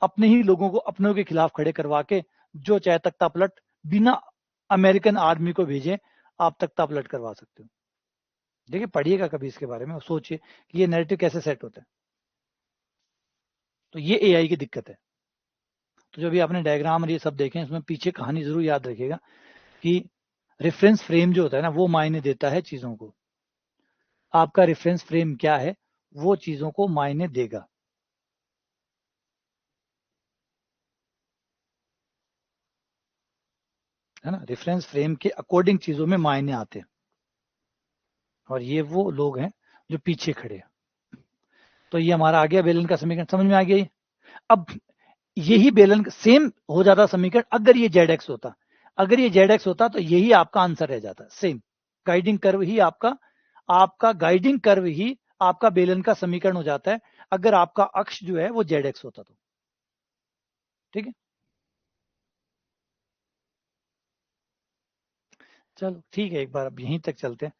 अपने ही लोगों को अपनों के खिलाफ खड़े करवा के जो चाहे तख्ता पलट, बिना अमेरिकन आर्मी को भेजे आप तख्ता पलट करवा सकते हो। देखिए, पढ़िएगा कभी इसके बारे में, सोचिए कि ये नैरेटिव कैसे सेट होता है। तो ये एआई की दिक्कत है। तो जो भी आपने डायग्राम और ये सब देखे, इसमें पीछे कहानी जरूर याद रखिएगा कि रेफरेंस फ्रेम जो होता है ना, वो मायने देता है चीजों को। आपका रेफरेंस फ्रेम क्या है, वो चीजों को मायने देगा, है ना। रेफरेंस फ्रेम के अकॉर्डिंग चीजों में मायने आते हैं, और ये वो लोग हैं जो पीछे खड़े हैं। तो ये हमारा आ गया बेलन का समीकरण, समझ में आ गया ये। अब यही बेलन सेम हो जाता समीकरण अगर ये जेड एक्स होता। अगर ये जेड एक्स होता तो यही आपका आंसर रह जाता, सेम गाइडिंग कर्व ही आपका, आपका गाइडिंग कर्व ही आपका बेलन का समीकरण हो जाता है, अगर आपका अक्ष जो है वो जेड एक्स होता तो। ठीक है, चलो ठीक है, एक बार अब यहीं तक चलते हैं,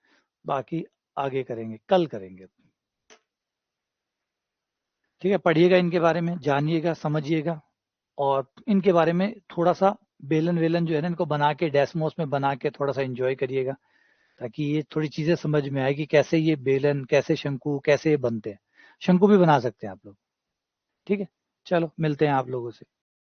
बाकी आगे करेंगे, कल करेंगे। ठीक है, पढ़िएगा इनके बारे में, जानिएगा, समझिएगा, और इनके बारे में थोड़ा सा बेलन वेलन जो है ना, इनको बना के डेस्मोस में बना के थोड़ा सा एंजॉय करिएगा, ताकि ये थोड़ी चीजें समझ में आए कि कैसे ये बेलन, कैसे शंकु, कैसे ये बनते हैं। शंकु भी बना सकते हैं आप लोग। ठीक है, चलो मिलते हैं आप लोगों से।